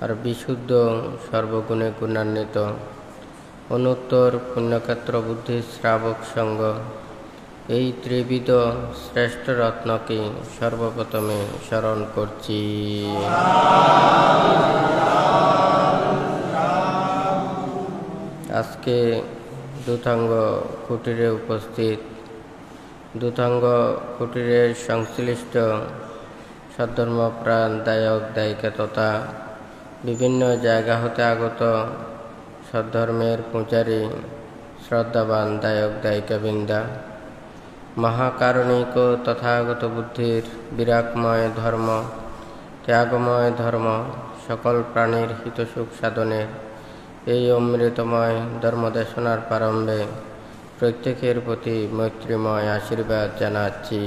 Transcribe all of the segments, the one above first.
আর বিশুদ্ধ সর্বগুণে গুণান্বিত অনুত্তর পুণ্যক্ষেত্র বুদ্ধি শ্রাবক সঙ্গ এই ত্রিবিধ শ্রেষ্ঠ রত্নকে সর্বপ্রথমে স্মরণ করছি। আজকে দূতাঙ্গ কুটিরে উপস্থিত দূতাঙ্গ কুটিরের সংশ্লিষ্ট সদ্ধর্মপ্রাণ দায়ক দায়িকা তথা বিভিন্ন জায়গা হতে আগত সদ্ধর্মের পূজারী শ্রদ্ধাবান দায়ক দায়িকাবৃন্দা, মহাকারণিক তথাগত বুদ্ধির বিরাগময় ধর্ম, ত্যাগময় ধর্ম, সকল প্রাণীর হিতসুখ সাধনের এই অমৃতময় ধর্মদেশনার প্রারম্ভে প্রত্যেকের প্রতি মৈত্রীময় আশীর্বাদ জানাচ্ছি।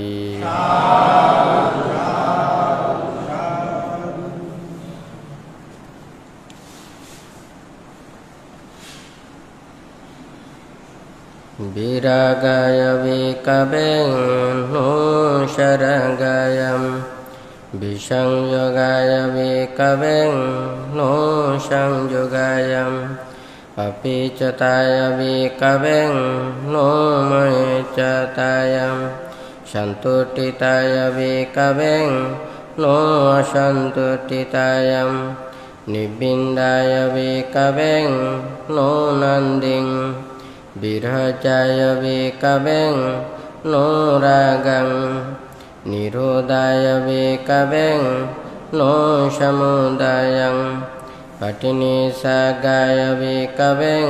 বিরাগায় বিকবেং নো শরগায়ম বিসংযোগায় বিকবেং নো সংযোগায়ম অপিচতায় বিকবেং নো ময়চতায়ম সন্তুষ্টিতায় বিকবেং নো অসন্তুষ্টিতায়ম নিবিন্দায় বিকবেং নো নন্দিং বিরহজায় বিকবেং নো রাগং নিরোধায় বিকবেং নো সমুদায়ং পটিনিসাগায় বিকবেং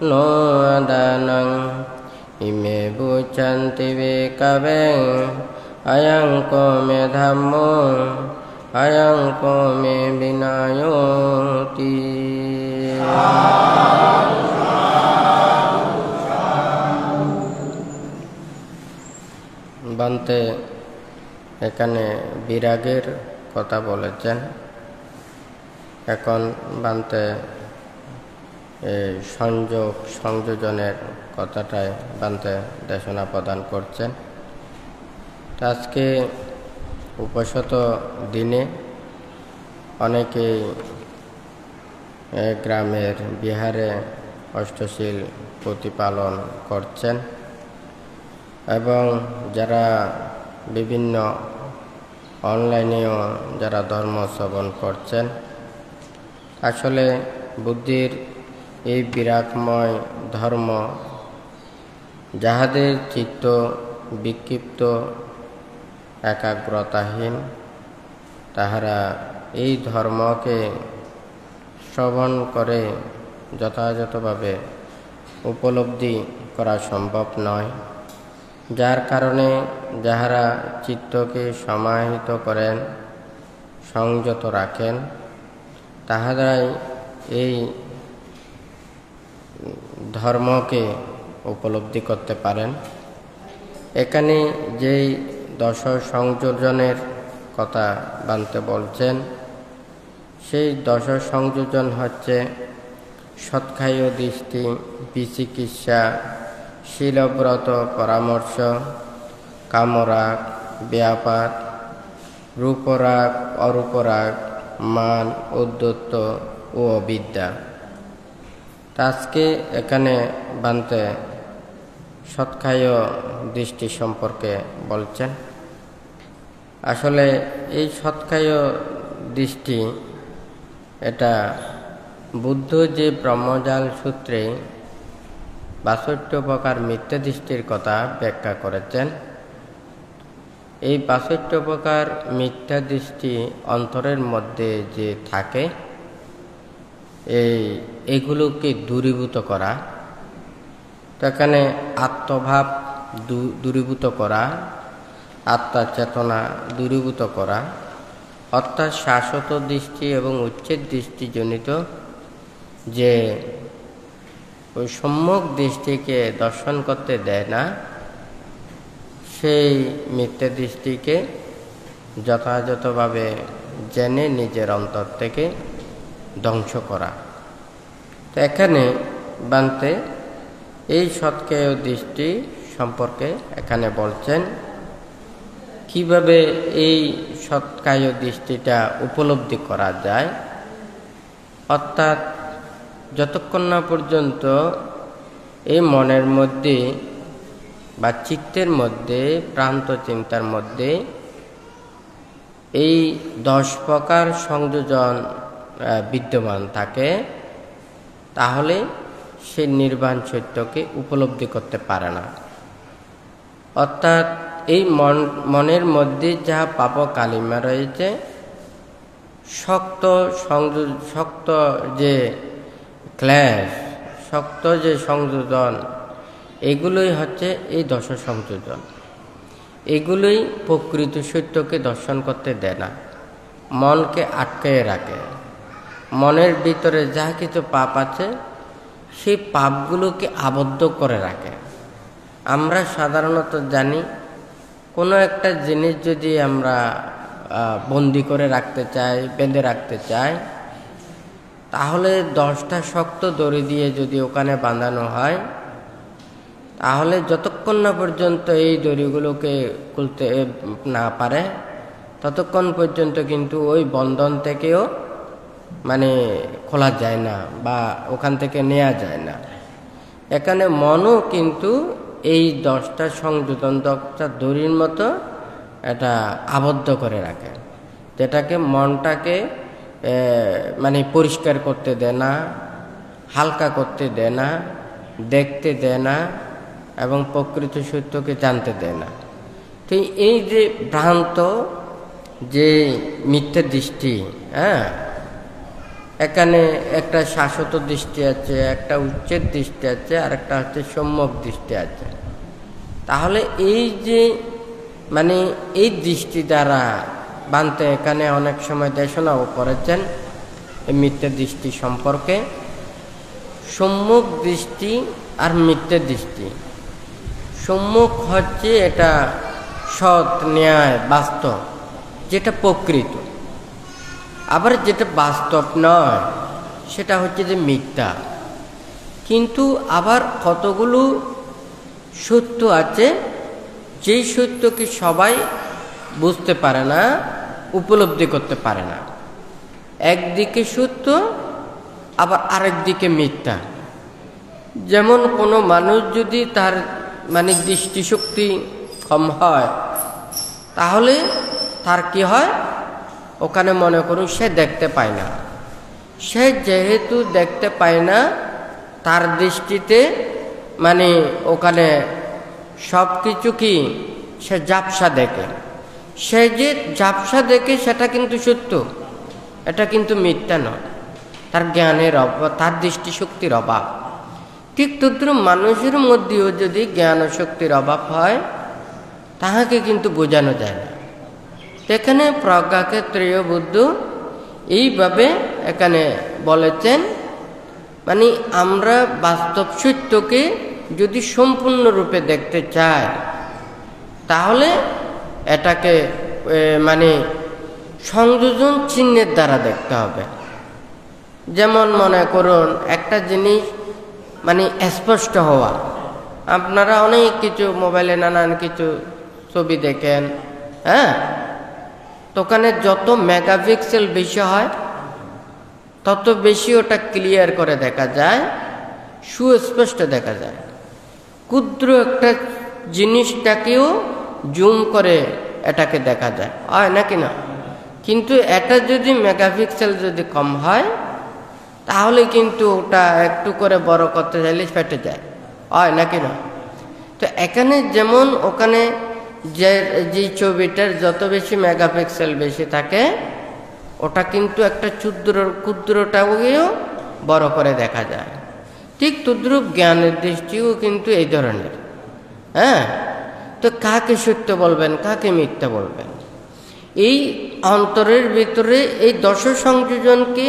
নো আদানং ইমে বুচন্তি বিকবেং অয়ং কো মে ধাম্মো অয়ং কো মে বিনায়োতি। বান্তে এখানে বিরাগের কথা বলেছেন। এখন বান্তে সংযোজনের কথাটায় বান্তে দেশনা প্রদান করছেন। আজকে উপসত দিনে অনেকেই গ্রামের বিহারে অষ্টশীল প্রতিপালন করছেন এবং যারা বিভিন্ন অনলাইনেও যারা ধর্ম শ্রবণ করছেন, আসলে বুদ্ধির এই বিরাগময় ধর্ম যাহাদের চিত্ত বিক্ষিপ্ত একাগ্রতাহীন, তাহারা এই ধর্মকে শ্রবণ করে যথাযথভাবে উপলব্ধি করা সম্ভব নয়, যার কারণে যাহারা চিত্তকে সমাহিত করেন, সংযত রাখেন, তাহারাই এই ধর্মকে উপলব্ধি করতে পারেন। এখানে যেই দশ সংযোজনের কথা বানতে বলছেন, সেই দশ সংযোজন হচ্ছে সৎকায় দৃষ্টি, বিচিকিৎসা, শীলব্রত পরামর্শ, কামরাগ, ব্যাপার, রূপরাগ, অরূপরাগ, মান, উদ্ধত্ত ও অবিদ্যা। আজকে এখানে বানতে সৎকায় দৃষ্টি সম্পর্কে বলছেন। আসলে এই সৎকায় দৃষ্টি এটা বুদ্ধ যে ব্রহ্মজাল সূত্রে ৬২ প্রকার মিথ্যা দৃষ্টির কথা ব্যাখ্যা করেছেন। এই ৬২ প্রকার মিথ্যা দৃষ্টি অন্তরের মধ্যে যে থাকে, এগুলোকে দূরীভূত করা, তো এখানে আত্মভাব দূরীভূত করা, আত্মার চেতনা দূরীভূত করা, অর্থাৎ শাশ্বত দৃষ্টি এবং উচ্ছেদ দৃষ্টিজনিত যে ওই সম্যক দৃষ্টিকে দর্শন করতে দেয় না, সেই মিথ্যা দৃষ্টিকে যথাযথভাবে জেনে নিজের অন্তর থেকে ধ্বংস করা। তো এখানে বানতে এই সৎকায় দৃষ্টি সম্পর্কে এখানে বলছেন কিভাবে এই সৎকায় দৃষ্টিটা উপলব্ধি করা যায়, অর্থাৎ যতক্ষণ না পর্যন্ত এই মনের মধ্যে বা চিত্তের মধ্যে, প্রান্ত চিন্তার মধ্যে এই 10 প্রকার সংযোজন বিদ্যমান থাকে, তাহলে সে নির্বাণ সত্যকে উপলব্ধি করতে পারে না। অর্থাৎ এই মনের মধ্যে যা পাপ কালিমা রয়েছে, শক্ত যে ক্লেশ, শক্ত যে সংযোজন, এগুলোই হচ্ছে এই 10 সংযোজন। এগুলোই প্রকৃত সত্যকে দর্শন করতে দেয় না, মনকে আটকে রাখে। মনের ভিতরে যা কিছু পাপ আছে, সেই পাপগুলোকে আবদ্ধ করে রাখে। আমরা সাধারণত জানি, কোনো একটা জিনিস যদি আমরা বন্দি করে রাখতে চাই, বেঁধে রাখতে চাই, তাহলে 10টা শক্ত দড়ি দিয়ে যদি ওখানে বাঁধানো হয়, তাহলে যতক্ষণ না পর্যন্ত এই দড়িগুলোকে খুলতে না পারে, ততক্ষণ পর্যন্ত কিন্তু ওই বন্ধন থেকেও খোলা যায় না বা ওখান থেকে নেওয়া যায় না। এখানে মনও কিন্তু এই 10টা সংযোজন, 10টা দড়ির মতো এটা আবদ্ধ করে রাখে, যেটাকে মনটাকে পরিষ্কার করতে দেয় না, হালকা করতে দেয় না, দেখতে দেয় না এবং প্রকৃত সত্যকে জানতে দেয় না। তো এই যে ভ্রান্ত যে মিথ্যা দৃষ্টি, এখানে একটা শাশ্বত দৃষ্টি আছে, একটা উচ্ছেদ দৃষ্টি আছে, আর একটা হচ্ছে সম্যক দৃষ্টি আছে। তাহলে এই যে এই দৃষ্টি দ্বারা বানতে এখানে অনেক সময় দেশনাও করেছেন এই মিথ্যা দৃষ্টি সম্পর্কে। সম্যক দৃষ্টি আর মিথ্যা দৃষ্টি, সম্যক হচ্ছে এটা সৎ, ন্যায়, বাস্তব, যেটা প্রকৃত। আবার যেটা বাস্তব নয়, সেটা হচ্ছে যে মিথ্যা। কিন্তু আবার কতগুলো সত্য আছে, যেই সত্যকে সবাই বুঝতে পারে না, উপলব্ধি করতে পারে না। একদিকে সত্য, আবার আরেক দিকে মিথ্যা। যেমন কোনো মানুষ যদি তার দৃষ্টিশক্তি কম হয়, তাহলে তার কি হয়, ওখানে মনে করুন সে দেখতে পায় না। সে যেহেতু দেখতে পায় না, তার দৃষ্টিতে ওখানে সব কিছু কি সে ঝাপসা দেখে। সে যে ঝাপসা দেখে সেটা কিন্তু সত্য, এটা কিন্তু মিথ্যা নয়। তার জ্ঞানের অভাব, তার দৃষ্টিশক্তির অভাব। ঠিক তদ্রুপ মানুষের মধ্যেও যদি জ্ঞান ও শক্তির অভাব হয়, তাহাকে কিন্তু বোঝানো যায় না। এখানে প্রজ্ঞাক্ষেত্রীয় বুদ্ধ এইভাবে এখানে বলেছেন, আমরা বাস্তব সত্যকে যদি সম্পূর্ণরূপে দেখতে চাই, তাহলে এটাকে সংযোজন চিহ্নের দ্বারা দেখতে হবে। যেমন মনে করুন একটা জিনিস স্পষ্ট হওয়া। আপনারা অনেক কিছু মোবাইলে নানান কিছু ছবি দেখেন, তো ওখানে যত মেগাপিক্সেল বেশি হয়, তত বেশি ওটা ক্লিয়ার করে দেখা যায়, সুস্পষ্ট দেখা যায়। ক্ষুদ্র একটা জিনিসটাকেও জুম করে এটাকে দেখা যায়, হয় নাকি না? কিন্তু এটা যদি মেগাপিক্সেল যদি কম হয়, তাহলে কিন্তু ওটা একটু করে বড় করতে চাইলে ফেটে যায়, হয় নাকি না? তো এখানে যেমন ওখানে যে ছবিটার যত বেশি মেগাপিক্সেল বেশি থাকে, ওটা কিন্তু একটা ক্ষুদ্রটাকেও বড় করে দেখা যায়। ঠিক তদ্রূপ জ্ঞানের দৃষ্টিও কিন্তু এই ধরনের। তো কাকে সত্য বলবেন, কাকে মিথ্যা বলবেন? এই অন্তরের ভিতরে এই 10 সংযোজনকে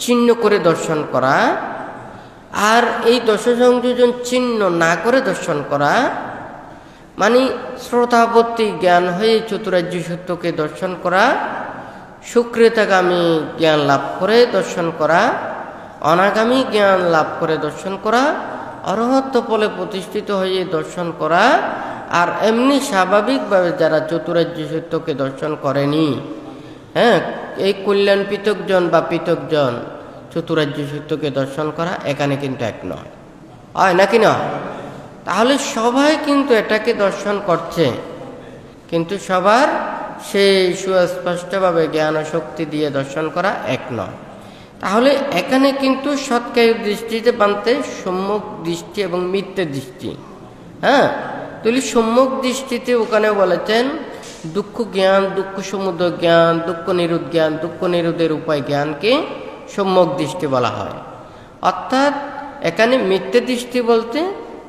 চিহ্ন করে দর্শন করা, আর এই 10 সংযোজন চিহ্ন না করে দর্শন করা, শ্রোতাবর্তী জ্ঞান হয়ে চতুরার্য সত্যকে দর্শন করা, সুকৃতাগামী জ্ঞান লাভ করে দর্শন করা, অনাগামী জ্ঞান লাভ করে দর্শন করা, অরহত্ব ফলে প্রতিষ্ঠিত হয়ে দর্শন করা। আর এমনি স্বাভাবিকভাবে যারা চতুরার্য সত্যকে দর্শন করেনি, এই কল্যাণ পৃথকজন বা পৃথকজন, চতুরার্য সত্যকে দর্শন করা এখানে কিন্তু এক নয়, হয় নাকি না? তাহলে সবাই কিন্তু এটাকে দর্শন করছে, কিন্তু সবার সেই সুস্পষ্টভাবে জ্ঞান ও শক্তি দিয়ে দর্শন করা এক নয়। তাহলে এখানে কিন্তু সৎকায়িক দৃষ্টিতে বানতে সম্যক দৃষ্টি এবং মিথ্যে দৃষ্টি। হ্যাঁ, তাহলে সম্যক দৃষ্টিতে ওখানে বলেছেন দুঃখ জ্ঞান, দুঃখ সমুদ্র জ্ঞান, দুঃখ নিরোধ জ্ঞান, দুঃখ নিরোধের উপায় জ্ঞানকে সম্যক দৃষ্টি বলা হয়। অর্থাৎ এখানে মিথ্যে দৃষ্টি বলতে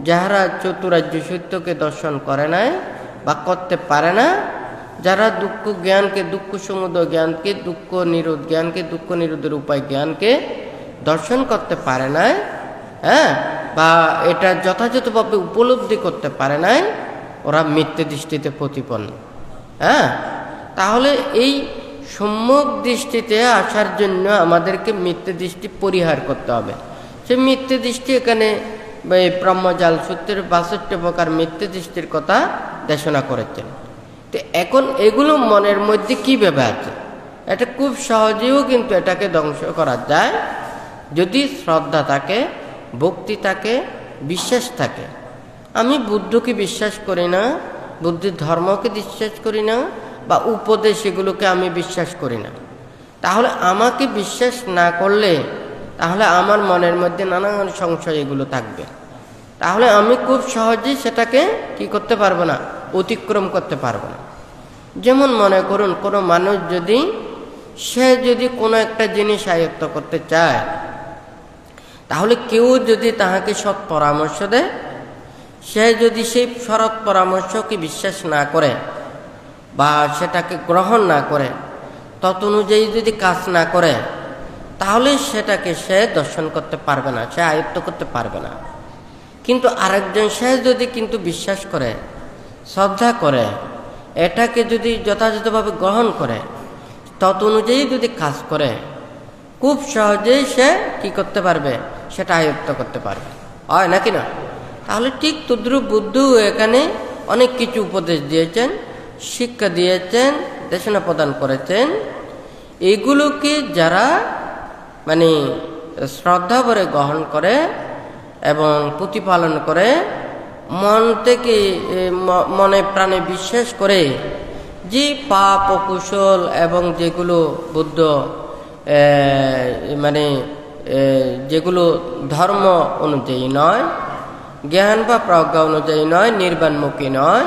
যাহারা চতুরার্য সত্যকে দর্শন করে নাই বা করতে পারে না, যারা দুঃখ জ্ঞানকে, দুঃখ সমুদ্র জ্ঞানকে, দুঃখ নিরোধ জ্ঞানকে, দুঃখ নিরোধের উপায় জ্ঞানকে দর্শন করতে পারে নাই, হ্যাঁ, বা এটা যথাযথভাবে উপলব্ধি করতে পারে নাই, ওরা মিথ্যে দৃষ্টিতে প্রতিপন্ন। হ্যাঁ, তাহলে এই সম্যক দৃষ্টিতে আসার জন্য আমাদেরকে মিথ্যে দৃষ্টি পরিহার করতে হবে। সে মিথ্যে দৃষ্টি এখানে ব্রহ্মজাল সূত্রের ৬২ প্রকার মিথ্যে দৃষ্টির কথা দেশনা করেছেন। তো এখন এগুলো মনের মধ্যে কিভাবে আছে, এটা খুব সহজেও কিন্তু এটাকে ধ্বংস করা যায় যদি শ্রদ্ধা থাকে, ভক্তি থাকে, বিশ্বাস থাকে। আমি বুদ্ধকে বিশ্বাস করি না, বুদ্ধের ধর্মকে বিশ্বাস করি না, বা উপদেশ এগুলোকে আমি বিশ্বাস করি না। তাহলে আমাকে বিশ্বাস না করলে তাহলে আমার মনের মধ্যে নানান সংশয় এগুলো থাকবে। তাহলে আমি খুব সহজেই সেটাকে কি করতে পারবো না, অতিক্রম করতে পারবো না। যেমন মনে করুন কোনো মানুষ যদি কোনো একটা জিনিস আয়ত্ত করতে চায়, তাহলে কেউ যদি তাহাকে সৎ পরামর্শ দেয়, সে যদি সেই সৎ পরামর্শকে বিশ্বাস না করে বা সেটাকে গ্রহণ না করে, তত অনুযায়ী যদি কাজ না করে, তাহলে সেটাকে সে দর্শন করতে পারবে না, সে আয়ত্ত করতে পারবে না। কিন্তু আরেকজন সে যদি কিন্তু বিশ্বাস করে, শ্রদ্ধা করে, এটাকে যদি যথাযথভাবে গ্রহণ করে, তত অনুযায়ী যদি কাজ করে, খুব সহজেই সে কি করতে পারবে, সেটা আয়ত্ত করতে পারবে, হয় নাকি না? তাহলে ঠিক তদ্রূপ বুদ্ধ এখানে অনেক কিছু উপদেশ দিয়েছেন, শিক্ষা দিয়েছেন, দেশনা প্রদান করেছেন। এগুলোকে যারা শ্রদ্ধা ভরে গ্রহণ করে এবং প্রতিপালন করে, মন থেকে মনে প্রাণে বিশ্বাস করে, যে পাপ ও কুশল এবং যেগুলো বুদ্ধ যেগুলো ধর্ম অনুযায়ী নয়, জ্ঞান বা প্রজ্ঞা অনুযায়ী নয়, নির্বাণমুখী নয়,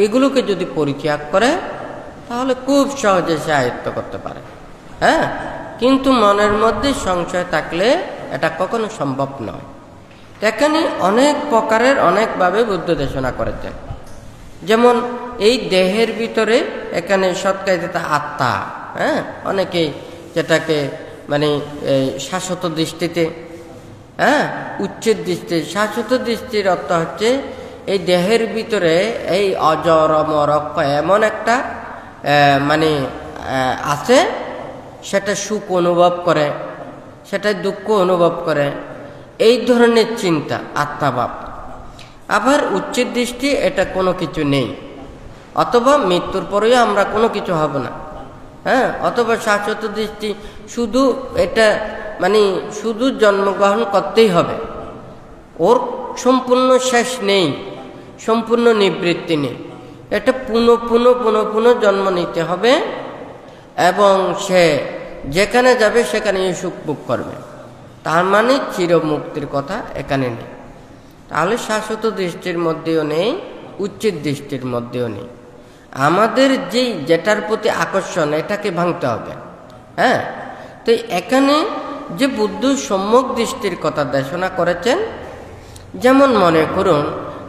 এগুলোকে যদি পরিত্যাগ করে, তাহলে খুব সহজে সে আয়ত্ত করতে পারে। হ্যাঁ, কিন্তু মনের মধ্যে সংশয় থাকলে এটা কখনো সম্ভব নয়। এখানে অনেক প্রকারের অনেকভাবে বুদ্ধ দেশনা করেছেন। যেমন এই দেহের ভিতরে এখানে সৎকারিত আত্মা, হ্যাঁ, অনেকেই যেটাকে শাশ্বত দৃষ্টিতে, হ্যাঁ, উচ্ছেদ দৃষ্টি, শাশ্বত দৃষ্টির অর্থ হচ্ছে এই দেহের ভিতরে এই অজর অমর অক্ষয় এমন একটা আছে, সেটা সুখ অনুভব করে, সেটা দুঃখ অনুভব করে, এই ধরনের চিন্তা আত্মাভাব। আবার উচ্ছেদ দৃষ্টি, এটা কোনো কিছু নেই, অথবা মৃত্যুর পরেও আমরা কোনো কিছু হব না। হ্যাঁ, অথবা শাশ্বত দৃষ্টি শুধু এটা শুধু জন্মগ্রহণ করতেই হবে, ওর সম্পূর্ণ শেষ নেই, সম্পূর্ণ নিবৃত্তি নেই, এটা পুনঃ জন্ম নিতে হবে এবং সে যেখানে যাবে সেখানে সুখ ভোগ করবে। তার চির মুক্তির কথা এখানে নেই। তাহলে শাশ্বত দৃষ্টির মধ্যেও নেই, উচ্ছেদ দৃষ্টির মধ্যেও নেই। আমাদের যেটার প্রতি আকর্ষণ, এটাকে ভাঙতে হবে। হ্যাঁ, তো এখানে যে বুদ্ধ সম্যক দৃষ্টির কথা দেশনা করেছেন, যেমন মনে করুন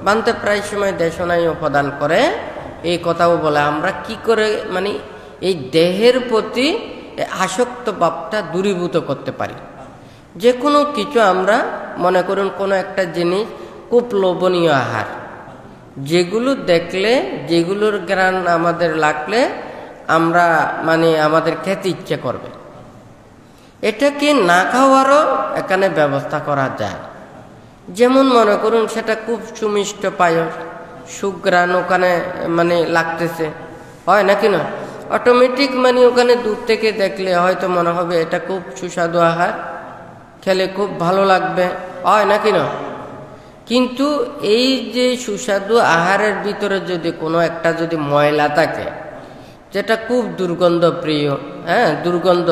বান্তে প্রায় সময় দেশনায় প্রদান করে, এই কথাও বলে আমরা কি করে এই দেহের প্রতি আসক্ত ভাবটা দূরীভূত করতে পারি। যে কোনো কিছু আমরা মনে করুন কোনো একটা জিনিস খুব লোভনীয় আহার, যেগুলো দেখলে, যেগুলোর ঘ্রাণ আমাদের লাগলে আমরা আমাদের খেতে ইচ্ছে করবে, এটাকে না খাওয়ারও এখানে ব্যবস্থা করা যায়। যেমন মনে করুন সেটা খুব সুমিষ্ট পায়স, সুঘ্রাণ ওখানে লাগতেছে, হয় নাকি না? অটোমেটিক ওখানে দূর থেকে দেখলে হয়তো মনে হবে এটা খুব সুস্বাদু আহার, খেলে খুব ভালো লাগবে, হয় নাকি না? কিন্তু এই যে সুস্বাদু আহারের ভিতরে যদি কোনো একটা যদি ময়লা থাকে, যেটা খুব দুর্গন্ধ প্রিয়, দুর্গন্ধ,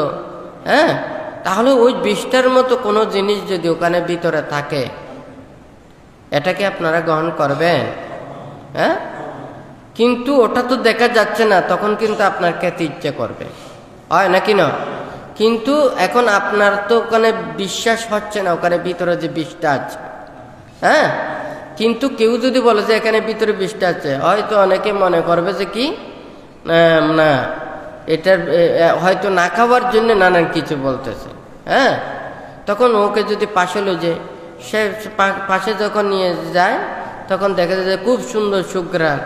তাহলে ওই বিষটার মতো কোনো জিনিস যদি ওখানে ভিতরে থাকে, এটাকে আপনারা গ্রহণ করবেন? কিন্তু ওটা তো দেখা যাচ্ছে না, তখন কিন্তু আপনার খেতে ইচ্ছে করবে, হয় নাকি না? কিন্তু এখন আপনার তো ওখানে বিশ্বাস হচ্ছে না ওখানে ভিতরে যে বিষটা আছে, কিন্তু কেউ যদি বলে যে এখানে ভিতরে বিষটা আছে, হয়তো অনেকে মনে করবে যে কি না, এটার হয়তো না খাওয়ার জন্য নানান কিছু বলতেছে, তখন ওকে যদি পাশে লো, যে সে পাশে যখন নিয়ে যায় তখন দেখা যায় যে খুব সুন্দর সুঘ্রাণ,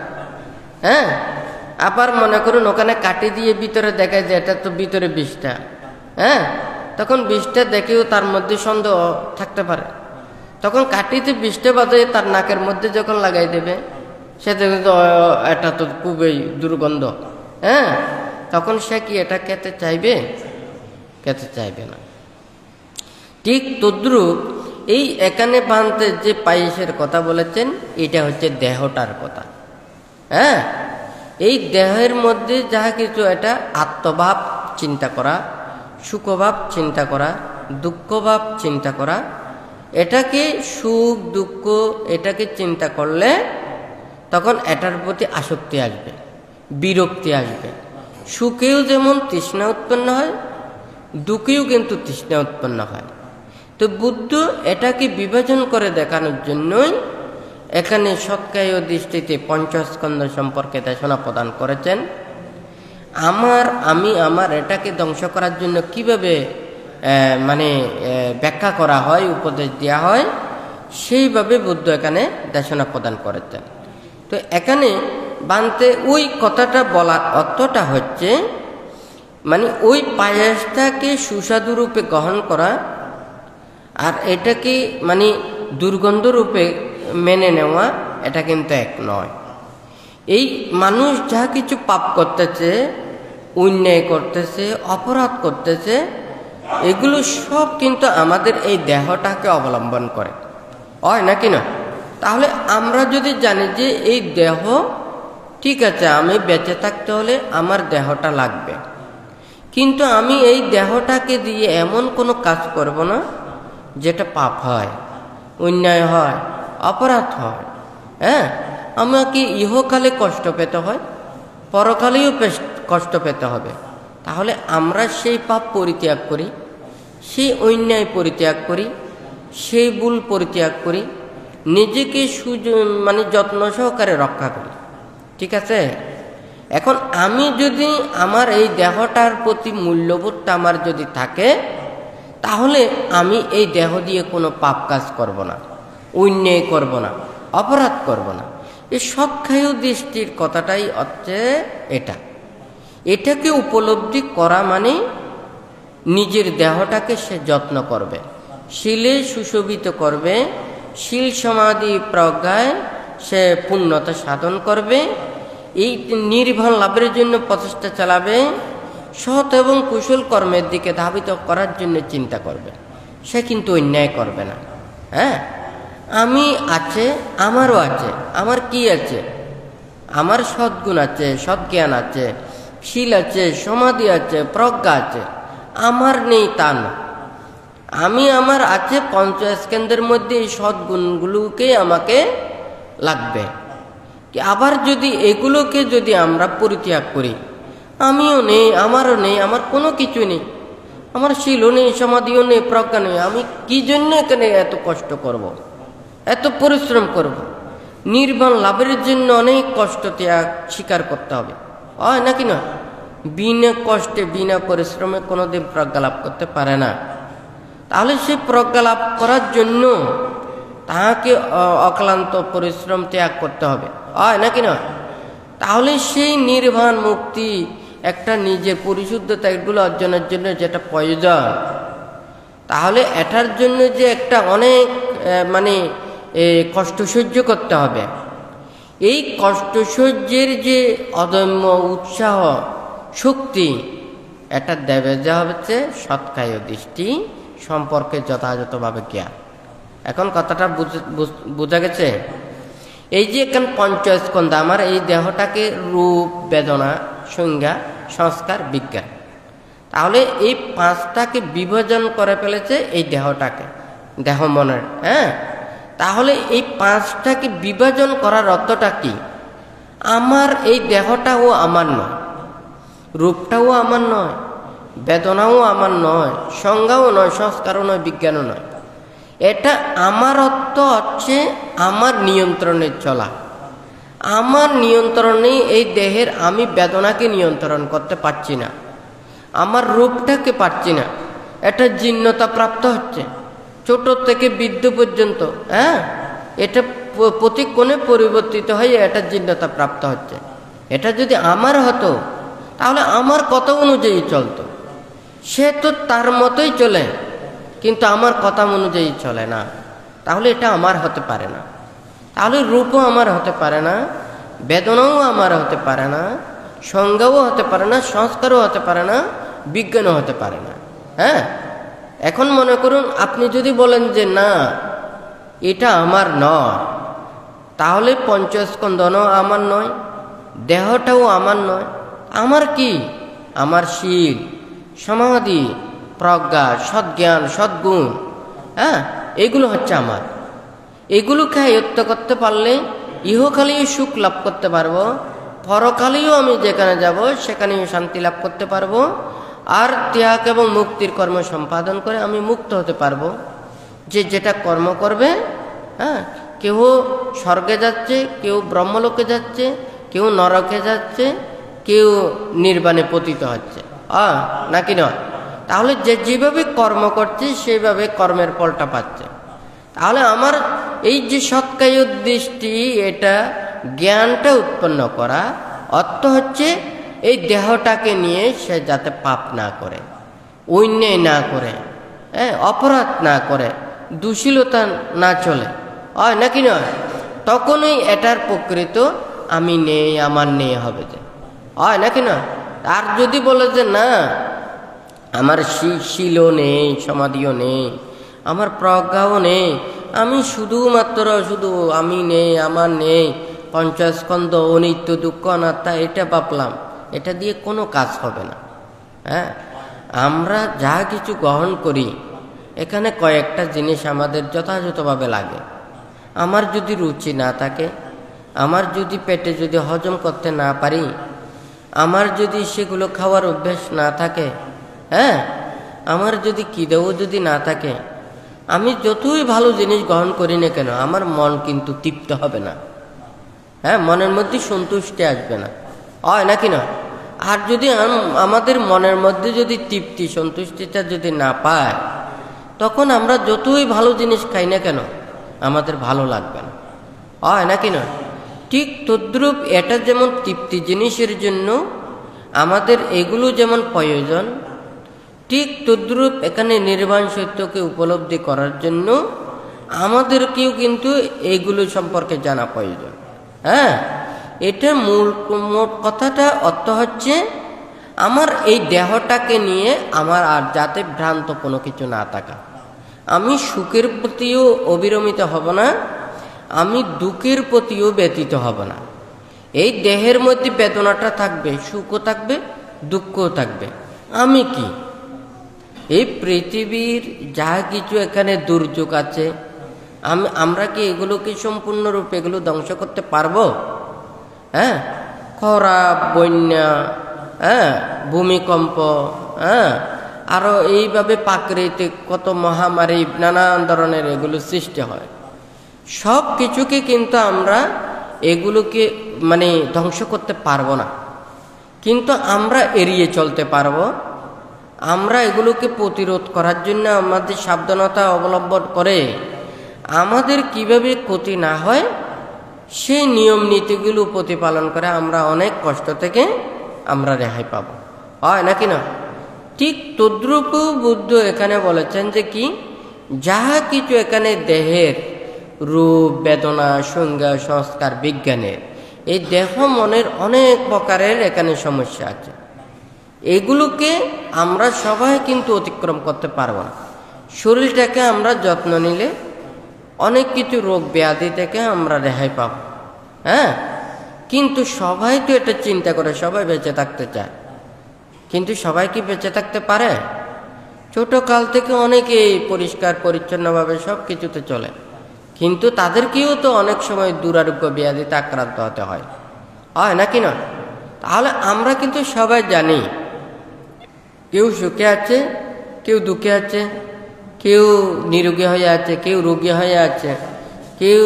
আবার মনে করুন ওখানে কাটি দিয়ে ভিতরে দেখায় যে এটা তো ভিতরে বিষটা, তখন বিষটা দেখেও তার মধ্যে সন্দেহ থাকতে পারে, তখন কাটিতে বিষটা বাজে তার নাকের মধ্যে যখন লাগাই দেবে, সে দেখে এটা তো খুবই দুর্গন্ধ, তখন সে কি এটা খেতে চাইবে? খেতে চাইবে না। ঠিক তদ্রূপ এই এখানে বানতে যে পায়েসের কথা বলেছেন, এটা হচ্ছে দেহটার কথা। এই দেহের মধ্যে যাহা কিছু, এটা আত্মভাব চিন্তা করা, সুখভাব চিন্তা করা, দুঃখভাব চিন্তা করা, এটাকে সুখ দুঃখ এটাকে চিন্তা করলে তখন এটার প্রতি আসক্তি আসবে, বিরক্তি আসবে। সুখেও যেমন তৃষ্ণা উৎপন্ন হয়, দুঃখেও কিন্তু তৃষ্ণা উৎপন্ন হয়। তো বুদ্ধ এটাকে বিভাজন করে দেখানোর জন্যই এখানে সৎকায় দৃষ্টিতে পঞ্চস্কন্ধ সম্পর্কে দেশনা প্রদান করেছেন। আমার এটাকে ধ্বংস করার জন্য কিভাবে ব্যাখ্যা করা হয়, উপদেশ দেওয়া হয়, সেইভাবে বুদ্ধ এখানে দেশনা প্রদান করেছেন। তো এখানে বানতে ওই কথাটা বলার অর্থটা হচ্ছে ওই পায়েসটাকে সুস্বাদু রূপে গ্রহণ করা, আর এটাকে দুর্গন্ধ রূপে মেনে নেওয়া, এটা কিন্তু এক নয়। এই মানুষ যা কিছু পাপ করতেছে, অন্যায় করতেছে, অপরাধ করতেছে, এগুলো সব কিন্তু আমাদের এই দেহটাকে অবলম্বন করে, হয় নাকি না? তাহলে আমরা যদি জানি যে এই দেহ ঠিক আছে, আমি বেঁচে থাকতে হলে আমার দেহটা লাগবে, কিন্তু আমি এই দেহটাকে দিয়ে এমন কোনো কাজ করব না যেটা পাপ হয়, অন্যায় হয়, অপরাধ হয়, আমাকে ইহকালে কষ্ট পেতে হয়, পরকালেও কষ্ট পেতে হবে। তাহলে আমরা সেই পাপ পরিত্যাগ করি, সেই অন্যায় পরিত্যাগ করি, সেই ভুল পরিত্যাগ করি, নিজেকে যত্ন সহকারে রক্ষা করি, ঠিক আছে? এখন আমি যদি আমার এই দেহটার প্রতি মূল্যবোধটা আমার যদি থাকে, তাহলে আমি এই দেহ দিয়ে কোনো পাপ কাজ করব না, অন্যায় করব না, অপরাধ করব না। এই সৎকায় দৃষ্টির কথাটাই হচ্ছে এটাকে উপলব্ধি করা, নিজের দেহটাকে সে যত্ন করবে, শিলে সুশোভিত করবে, শিল সমাধি প্রজ্ঞায় সে পূর্ণতা সাধন করবে, এই নির্বাণ লাভের জন্য প্রচেষ্টা চালাবে, সৎ এবং কুশল কর্মের দিকে ধাবিত করার জন্য চিন্তা করবে, সে কিন্তু অন্যায় করবে না। আমি আছে, আমারও আছে, আমার কি আছে? আমার সদ্গুণ আছে, সদ্জ্ঞান আছে, শীল আছে, সমাধি আছে, প্রজ্ঞা আছে, আমার নেই তা না। আমার আছে পঞ্চস্কন্ধের মধ্যে এই সদ্গুণগুলোকে আমাকে লাগবে। আবার যদি এগুলোকে যদি আমরা পরিত্যাগ করি, আমিও নেই, আমারও নেই, আমার কোনো কিছু নেই, আমার শীলও নেই, সমাধিও নেই, প্রজ্ঞা নেই, আমি কি জন্য এখানে এত কষ্ট করব, এত পরিশ্রম করব? নির্বাণ লাভের জন্য অনেক কষ্ট ত্যাগ স্বীকার করতে হবে, হয় নাকি না? বিনা কষ্টে বিনা পরিশ্রমে কোনোদিন প্রজ্ঞা লাভ করতে পারে না। তাহলে সে প্রজ্ঞা লাভ করার জন্য তাহাকে অক্লান্ত পরিশ্রম ত্যাগ করতে হবে, হয় নাকি না? তাহলে সেই নির্বাণ মুক্তি, একটা নিজের পরিশুদ্ধতা, এগুলো অর্জনের জন্য যেটা প্রয়োজন, তাহলে এটার জন্য যে একটা অনেক কষ্ট সহ্য করতে হবে। এই কষ্ট সহ্যের যে অদম্য উৎসাহ শক্তি, এটা দেবে যা হচ্ছে সৎকায় দৃষ্টি, সম্পর্কে যথাযথভাবে জ্ঞান। এখন কথাটা বোঝা গেছে? এই যে এখানে পঞ্চস্কন্ধ, আমার এই দেহটাকে রূপ, বেদনা, সংজ্ঞা, সংস্কার, বিজ্ঞান, তাহলে এই পাঁচটাকে বিভাজন করে ফেলেছে এই দেহটাকে, দেহ মনের। হ্যাঁ, তাহলে এই পাঁচটাকে বিভাজন করার অর্থটা কি? আমার এই দেহটাও আমার নয়, রূপটাও আমার নয়, বেদনাও আমার নয়, সংজ্ঞাও নয়, সংস্কারও নয়, বিজ্ঞানও নয়। এটা আমার অর্থ হচ্ছে আমার নিয়ন্ত্রণে চলা। আমার নিয়ন্ত্রণে এই দেহের আমি বেদনাকে নিয়ন্ত্রণ করতে পারছি না, আমার রূপটাকে পারছি না, এটা জীর্ণতা প্রাপ্ত হচ্ছে ছোট থেকে বৃদ্ধ পর্যন্ত। হ্যাঁ, এটা প্রতি কোণে পরিবর্তিত হয়ে এটা জীর্ণতা প্রাপ্ত হচ্ছে। এটা যদি আমার হতো তাহলে আমার কথা অনুযায়ী চলতো, সে তো তার মতোই চলে, কিন্তু আমার কথা অনুযায়ী চলে না, তাহলে এটা আমার হতে পারে না। তাহলে রূপও আমার হতে পারে না, বেদনাও আমার হতে পারে না, সংজ্ঞাও হতে পারে না, সংস্কারও হতে পারে না, বিজ্ঞানও হতে পারে না। হ্যাঁ, এখন মনে করুন আপনি যদি বলেন যে না এটা আমার নয়, তাহলে পঞ্চস্কন্ধনও আমার নয়, দেহটাও আমার নয়। আমার কি? আমার শীল, সমাধি, প্রজ্ঞা, সদ্জ্ঞান, সদ্গুণ, হ্যাঁ, এগুলো হচ্ছে আমার। এগুলোকে আয়ত্ত করতে পারলে ইহকালেও সুখ লাভ করতে পারবো, পরকালেও আমি যেখানে যাব সেখানেও শান্তি লাভ করতে পারবো, আর ত্যাগ এবং মুক্তির কর্ম সম্পাদন করে আমি মুক্ত হতে পারবো। যে যেটা কর্ম করবে, হ্যাঁ, কেউ স্বর্গে যাচ্ছে, কেউ ব্রহ্মলোকে যাচ্ছে, কেউ নরকে যাচ্ছে, কেউ নির্বাণে পতিত হচ্ছে, নাকি নয়? তাহলে যে যেভাবে কর্ম করছে সেইভাবে কর্মের ফলটা পাচ্ছে। তাহলে আমার এই যে সৎকায় দৃষ্টি, এটা জ্ঞানটা উৎপন্ন করা অর্থ হচ্ছে এই দেহটাকে নিয়ে সে যাতে পাপ না করে, অন্যায় না করে, হ্যাঁ, অপরাধ না করে, দুশীলতা না চলে, হয় নাকি নয়? তখনই এটার প্রকৃত আমি নেই, আমার নেই হবে, যে হয় নাকি নয়? আর যদি বলে যে না আমার শীলও নেই, সমাধিও নেই, আমার প্রজ্ঞাও নেই, আমি শুধুমাত্র শুধু আমি নেই, আমার নেই, পঞ্চস্কন্ধ, অনিত্য, দুঃখ, অনাত্মা, এটা ভাবলাম, এটা দিয়ে কোনো কাজ হবে না। হ্যাঁ, আমরা যা কিছু গ্রহণ করি এখানে কয়েকটা জিনিস আমাদের যথাযথভাবে লাগে। আমার যদি রুচি না থাকে, আমার যদি পেটে যদি হজম করতে না পারি, আমার যদি সেগুলো খাওয়ার অভ্যেস না থাকে, হ্যাঁ, আমার যদি খিদেও যদি না থাকে, আমি যতই ভালো জিনিস গ্রহণ করি না কেন আমার মন কিন্তু তৃপ্ত হবে না। হ্যাঁ, মনের মধ্যে সন্তুষ্টি আসবে না, হয় নাকি না? আর যদি আমাদের মনের মধ্যে যদি তৃপ্তি, সন্তুষ্টিটা যদি না পায়, তখন আমরা যতই ভালো জিনিস খাই না কেন আমাদের ভালো লাগবে না, হয় নাকি না? ঠিক তদ্রূপ এটা যেমন তৃপ্তি জিনিসের জন্য আমাদের এগুলো যেমন প্রয়োজন, ঠিক তদ্রূপ এখানে নির্বাণ সত্যকে উপলব্ধি করার জন্য আমাদেরকেও কিন্তু এগুলো সম্পর্কে জানা প্রয়োজন। হ্যাঁ, এটা মোট কথাটা অর্থ হচ্ছে আমার এই দেহটাকে নিয়ে আমার আর যাতে ভ্রান্ত কোনো কিছু না থাকা, আমি সুখের প্রতিও অবিরমিত হব না, আমি দুঃখের প্রতিও ব্যতীত হব না। এই দেহের মধ্যে বেদনাটা থাকবে, সুখও থাকবে, দুঃখও থাকবে। আমি কি এই পৃথিবীর যা কিছু এখানে দুর্যোগ আছে, আমরা কি এগুলোকে সম্পূর্ণরূপে এগুলো ধ্বংস করতে পারবো? হ্যাঁ, খরা, বন্যা, হ্যাঁ, ভূমিকম্প, হ্যাঁ, আরো এইভাবে প্রাকৃতিক কত মহামারী, নানান ধরনের এগুলো সৃষ্টি হয়। সব কিছুকে কিন্তু আমরা এগুলোকে মানে ধ্বংস করতে পারবো না, কিন্তু আমরা এড়িয়ে চলতে পারবো। আমরা এগুলোকে প্রতিরোধ করার জন্য আমাদের সাবধানতা অবলম্বন করে আমাদের কিভাবে ক্ষতি না হয় সেই নিয়ম নীতিগুলো প্রতিপালন করে আমরা অনেক কষ্ট থেকে আমরা রেহাই পাব, হয় নাকি না? ঠিক তদ্রূপ বুদ্ধ এখানে বলেছেন যে কি, যাহা কিছু এখানে দেহের রূপ, বেদনা, সংজ্ঞা, সংস্কার, বিজ্ঞানের এই দেহ মনের অনেক প্রকারের এখানে সমস্যা আছে। এগুলোকে আমরা সবাই কিন্তু অতিক্রম করতে পারবো না। শরীরটাকে আমরা যত্ন নিলে অনেক কিছু রোগ ব্যাধি থেকে আমরা রেহাই পাব। হ্যাঁ, কিন্তু সবাই তো এটা চিন্তা করে, সবাই বেঁচে থাকতে চায়, কিন্তু সবাই কি বেঁচে থাকতে পারে? ছোট কাল থেকে অনেকেই পরিষ্কার পরিচ্ছন্নভাবে সব কিছুতে চলে, কিন্তু তাদেরকেও তো অনেক সময় দুরারোগ্য ব্যাধিতে আক্রান্ত হতে হয়, হয় নাকি না? তাহলে আমরা কিন্তু সবাই জানি, কেউ সুখে আছে, কেউ দুঃখে আছে, কেউ নিরোগী হয়ে আছে, কেউ রোগী হয়ে আছে, কেউ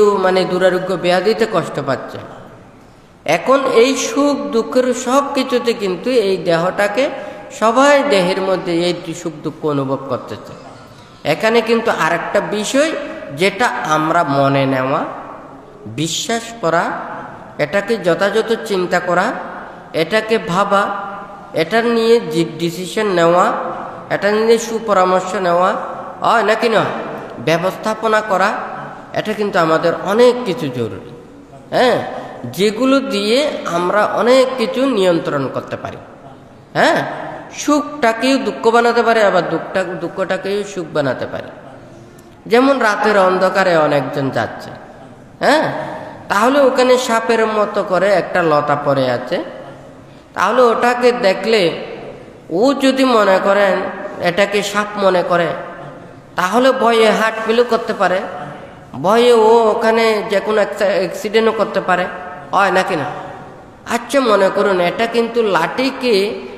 দুরারোগ্য ব্যাধিতে কষ্ট পাচ্ছে। এখন এই সুখ দুঃখের সব কিছুতে কিন্তু এই দেহটাকে সবাই দেহের মধ্যে এই সুখ দুঃখ অনুভব করতেছে। এখানে কিন্তু আরেকটা বিষয়, যেটা আমরা মনে নেওয়া, বিশ্বাস করা, এটাকে যথাযথ চিন্তা করা, এটাকে ভাবা, এটা নিয়ে ডিসিশন নেওয়া, এটা নিয়ে সুপরামর্শ নেওয়া, হয় নাকি না, ব্যবস্থাপনা করা, এটা কিন্তু আমাদের অনেক কিছু জরুরি। হ্যাঁ, যেগুলো দিয়ে আমরা অনেক কিছু নিয়ন্ত্রণ করতে পারি। হ্যাঁ, সুখটাকেও দুঃখ বানাতে পারে, আবার দুঃখটাকেও সুখ বানাতে পারে। যেমন রাতের অন্ধকারে অনেকজন যাচ্ছে, হ্যাঁ, তাহলে ওখানে সাপের মতো করে একটা লতা পড়ে আছে, তাহলে ওটাকে দেখলে ও যদি মনে করেন এটাকে সাপ মনে করে, তাহলে ভয়ে হার্ট ফেলও করতে পারে, ভয়ে ও ওখানে যে কোনো অ্যাক্সিডেন্টও করতে পারে, হয় নাকি না? আচ্ছা, মনে করুন এটা কিন্তু লাঠিকে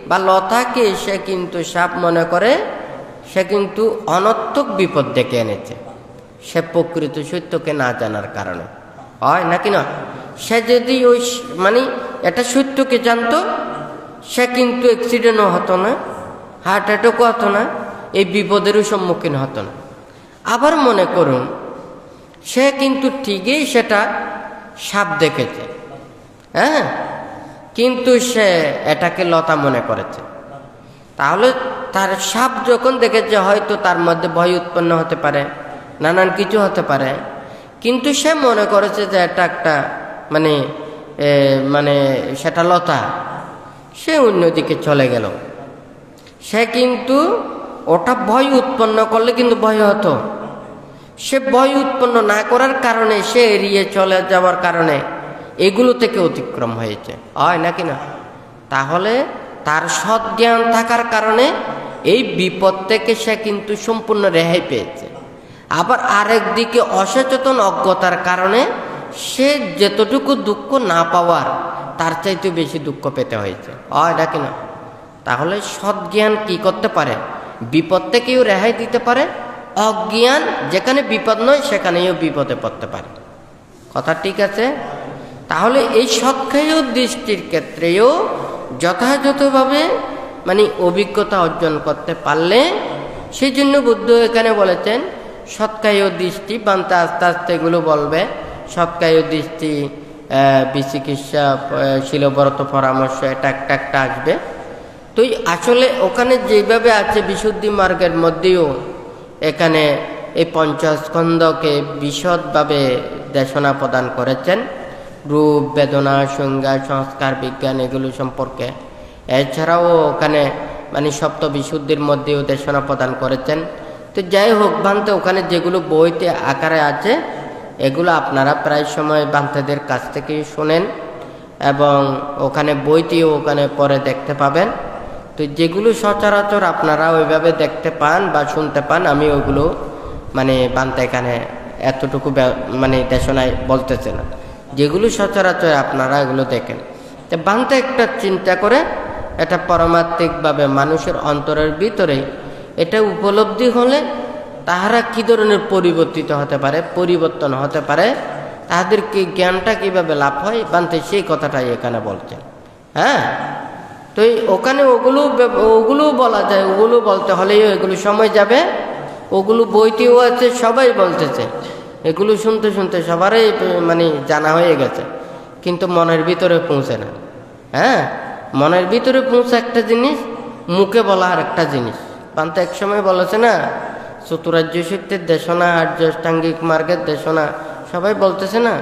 বা লতাকে সে কিন্তু সাপ মনে করে, সে কিন্তু অনর্থক বিপদ ডেকে এনেছে, সে প্রকৃত সত্যকে না জানার কারণে, হয় নাকি না? সে যদি ওই এটা সত্যকে জানতো, সে কিন্তু অ্যাক্সিডেন্টও হতো না, হার্ট অ্যাটাকও হতো না, এই বিপদেরও সম্মুখীন হতো না। আবার মনে করুন সে কিন্তু ঠিকই সেটা সাপ দেখেছে, হ্যাঁ, কিন্তু সে এটাকে লতা মনে করেছে, তাহলে তার সাপ যখন দেখেছে হয়তো তার মধ্যে ভয় উৎপন্ন হতে পারে, নানান কিছু হতে পারে, কিন্তু সে মনে করেছে যে এটা একটা সেটা লতা, সে অন্যদিকে চলে গেল। সে কিন্তু ওটা ভয় উৎপন্ন করলে কিন্তু ভয় হতো, সে ভয় উৎপন্ন না করার কারণে, সে এড়িয়ে চলে যাওয়ার কারণে এগুলো থেকে অতিক্রম হয়েছে, হয় নাকি না? তাহলে তার সৎ জ্ঞান থাকার কারণে এই বিপদ থেকে সে কিন্তু সম্পূর্ণ রেহাই পেয়েছে। আবার আরেক দিকে অসচেতন অজ্ঞতার কারণে সে যতটুকু দুঃখ না পাওয়ার তার চাইতে বেশি দুঃখ পেতে হয়েছে, হয় নাকি না? তাহলে সৎ জ্ঞান কি করতে পারে? বিপদ থেকেও রেহাই দিতে পারে, অজ্ঞান যেখানে বিপদ নয় সেখানেও বিপদে পড়তে পারে। কথা ঠিক আছে? তাহলে এই সৎকায় দৃষ্টির ক্ষেত্রেও যথাযথভাবে অভিজ্ঞতা অর্জন করতে পারলে, সেই জন্য বুদ্ধ এখানে বলেছেন সৎকায় দৃষ্টি বানতে আস্তে আস্তে এগুলো বলবে। সৎকায় দৃষ্টি, বিচিকিৎসা, শিলব্রত পরামর্শ, এটা একটা একটা আসবে। তো আসলে ওখানে যেভাবে আছে বিশুদ্ধি মার্গের মধ্যেও এখানে এই পঞ্চস্কন্ধকে বিশদভাবে দেশনা প্রদান করেছেন, রূপ, বেদনা, সংজ্ঞা, সংস্কার, বিজ্ঞান এগুলো সম্পর্কে। এছাড়াও ওখানে সপ্ত বিশুদ্ধির মধ্যেও দেশনা প্রদান করেছেন। তো যাই হোক, বান্তে ওখানে যেগুলো বইতে আকারে আছে এগুলো আপনারা প্রায় সময় বান্তেদের কাছ থেকেই শোনেন, এবং ওখানে বইটিও ওখানে পরে দেখতে পাবেন। তো যেগুলো সচরাচর আপনারা ওইভাবে দেখতে পান বা শুনতে পান, আমি ওইগুলো বান্তে এখানে এতটুকু দেশনায় বলতেছে না। যেগুলো সচরাচর আপনারা এগুলো দেখেন, তো বান্তে একটা চিন্তা করে এটা পারমার্থিকভাবে মানুষের অন্তরের ভিতরে এটা উপলব্ধি হলে তাহারা কি ধরনের পরিবর্তন হতে পারে, তাদেরকে জ্ঞানটা কিভাবে লাভ হয়, বান্তে সেই কথাটাই এখানে বলছেন। হ্যাঁ, তো ওখানে ওগুলো বলা যায়, ওগুলো বলতে হলেও এগুলো সময় যাবে, ওগুলো বইটিও আছে, সবাই বলতেছে, এগুলো শুনতে শুনতে সবারই জানা হয়ে গেছে, কিন্তু মনের ভিতরে পৌঁছে না। হ্যাঁ, মনের ভিতরে পৌঁছে একটা জিনিস, মুখে বলা আর একটা জিনিস। পান্তে এক সময় বলেছে না, চতুরার্য সত্যের দেশনা, আর্যাষ্টাঙ্গিক মার্গের দেশনা, সবাই বলতেছে না,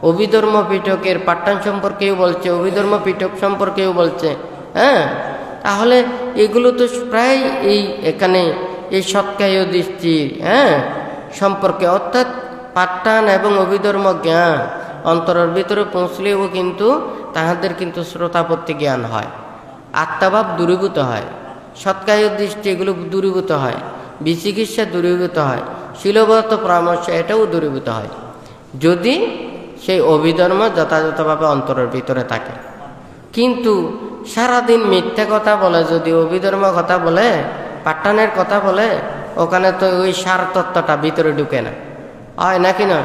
অভিধর্ম পিটকের পাঠ্যান সম্পর্কেও বলছে, অভিধর্ম পিটক সম্পর্কেও বলছে। হ্যাঁ, তাহলে এগুলো তো প্রায় এই এখানে এই সৎকায় দৃষ্টি সম্পর্কে, অর্থাৎ পাঠ্যান এবং অভিধর্ম জ্ঞান অন্তরের ভিতরে পৌঁছলেও কিন্তু তাহাদের কিন্তু শ্রোতাপত্তি জ্ঞান হয়, আত্মাভাব দূরীভূত হয়, সৎকায় দৃষ্টি এগুলো দূরীভূত হয়, বিচিকিৎসা দূরীভূত হয়, শিলগত পরামর্শ এটাও দূরীভূত হয়, যদি সেই অভিধর্ম যথাযথভাবে অন্তরের ভিতরে থাকে। কিন্তু সারাদিন মিথ্যা কথা বলে, যদি অভিধর্ম কথা বলে, পাঠ্যানের কথা বলে, ওখানে তো ওই সার তত্ত্বটা ভিতরে ঢুকে না, হয় নাকি না?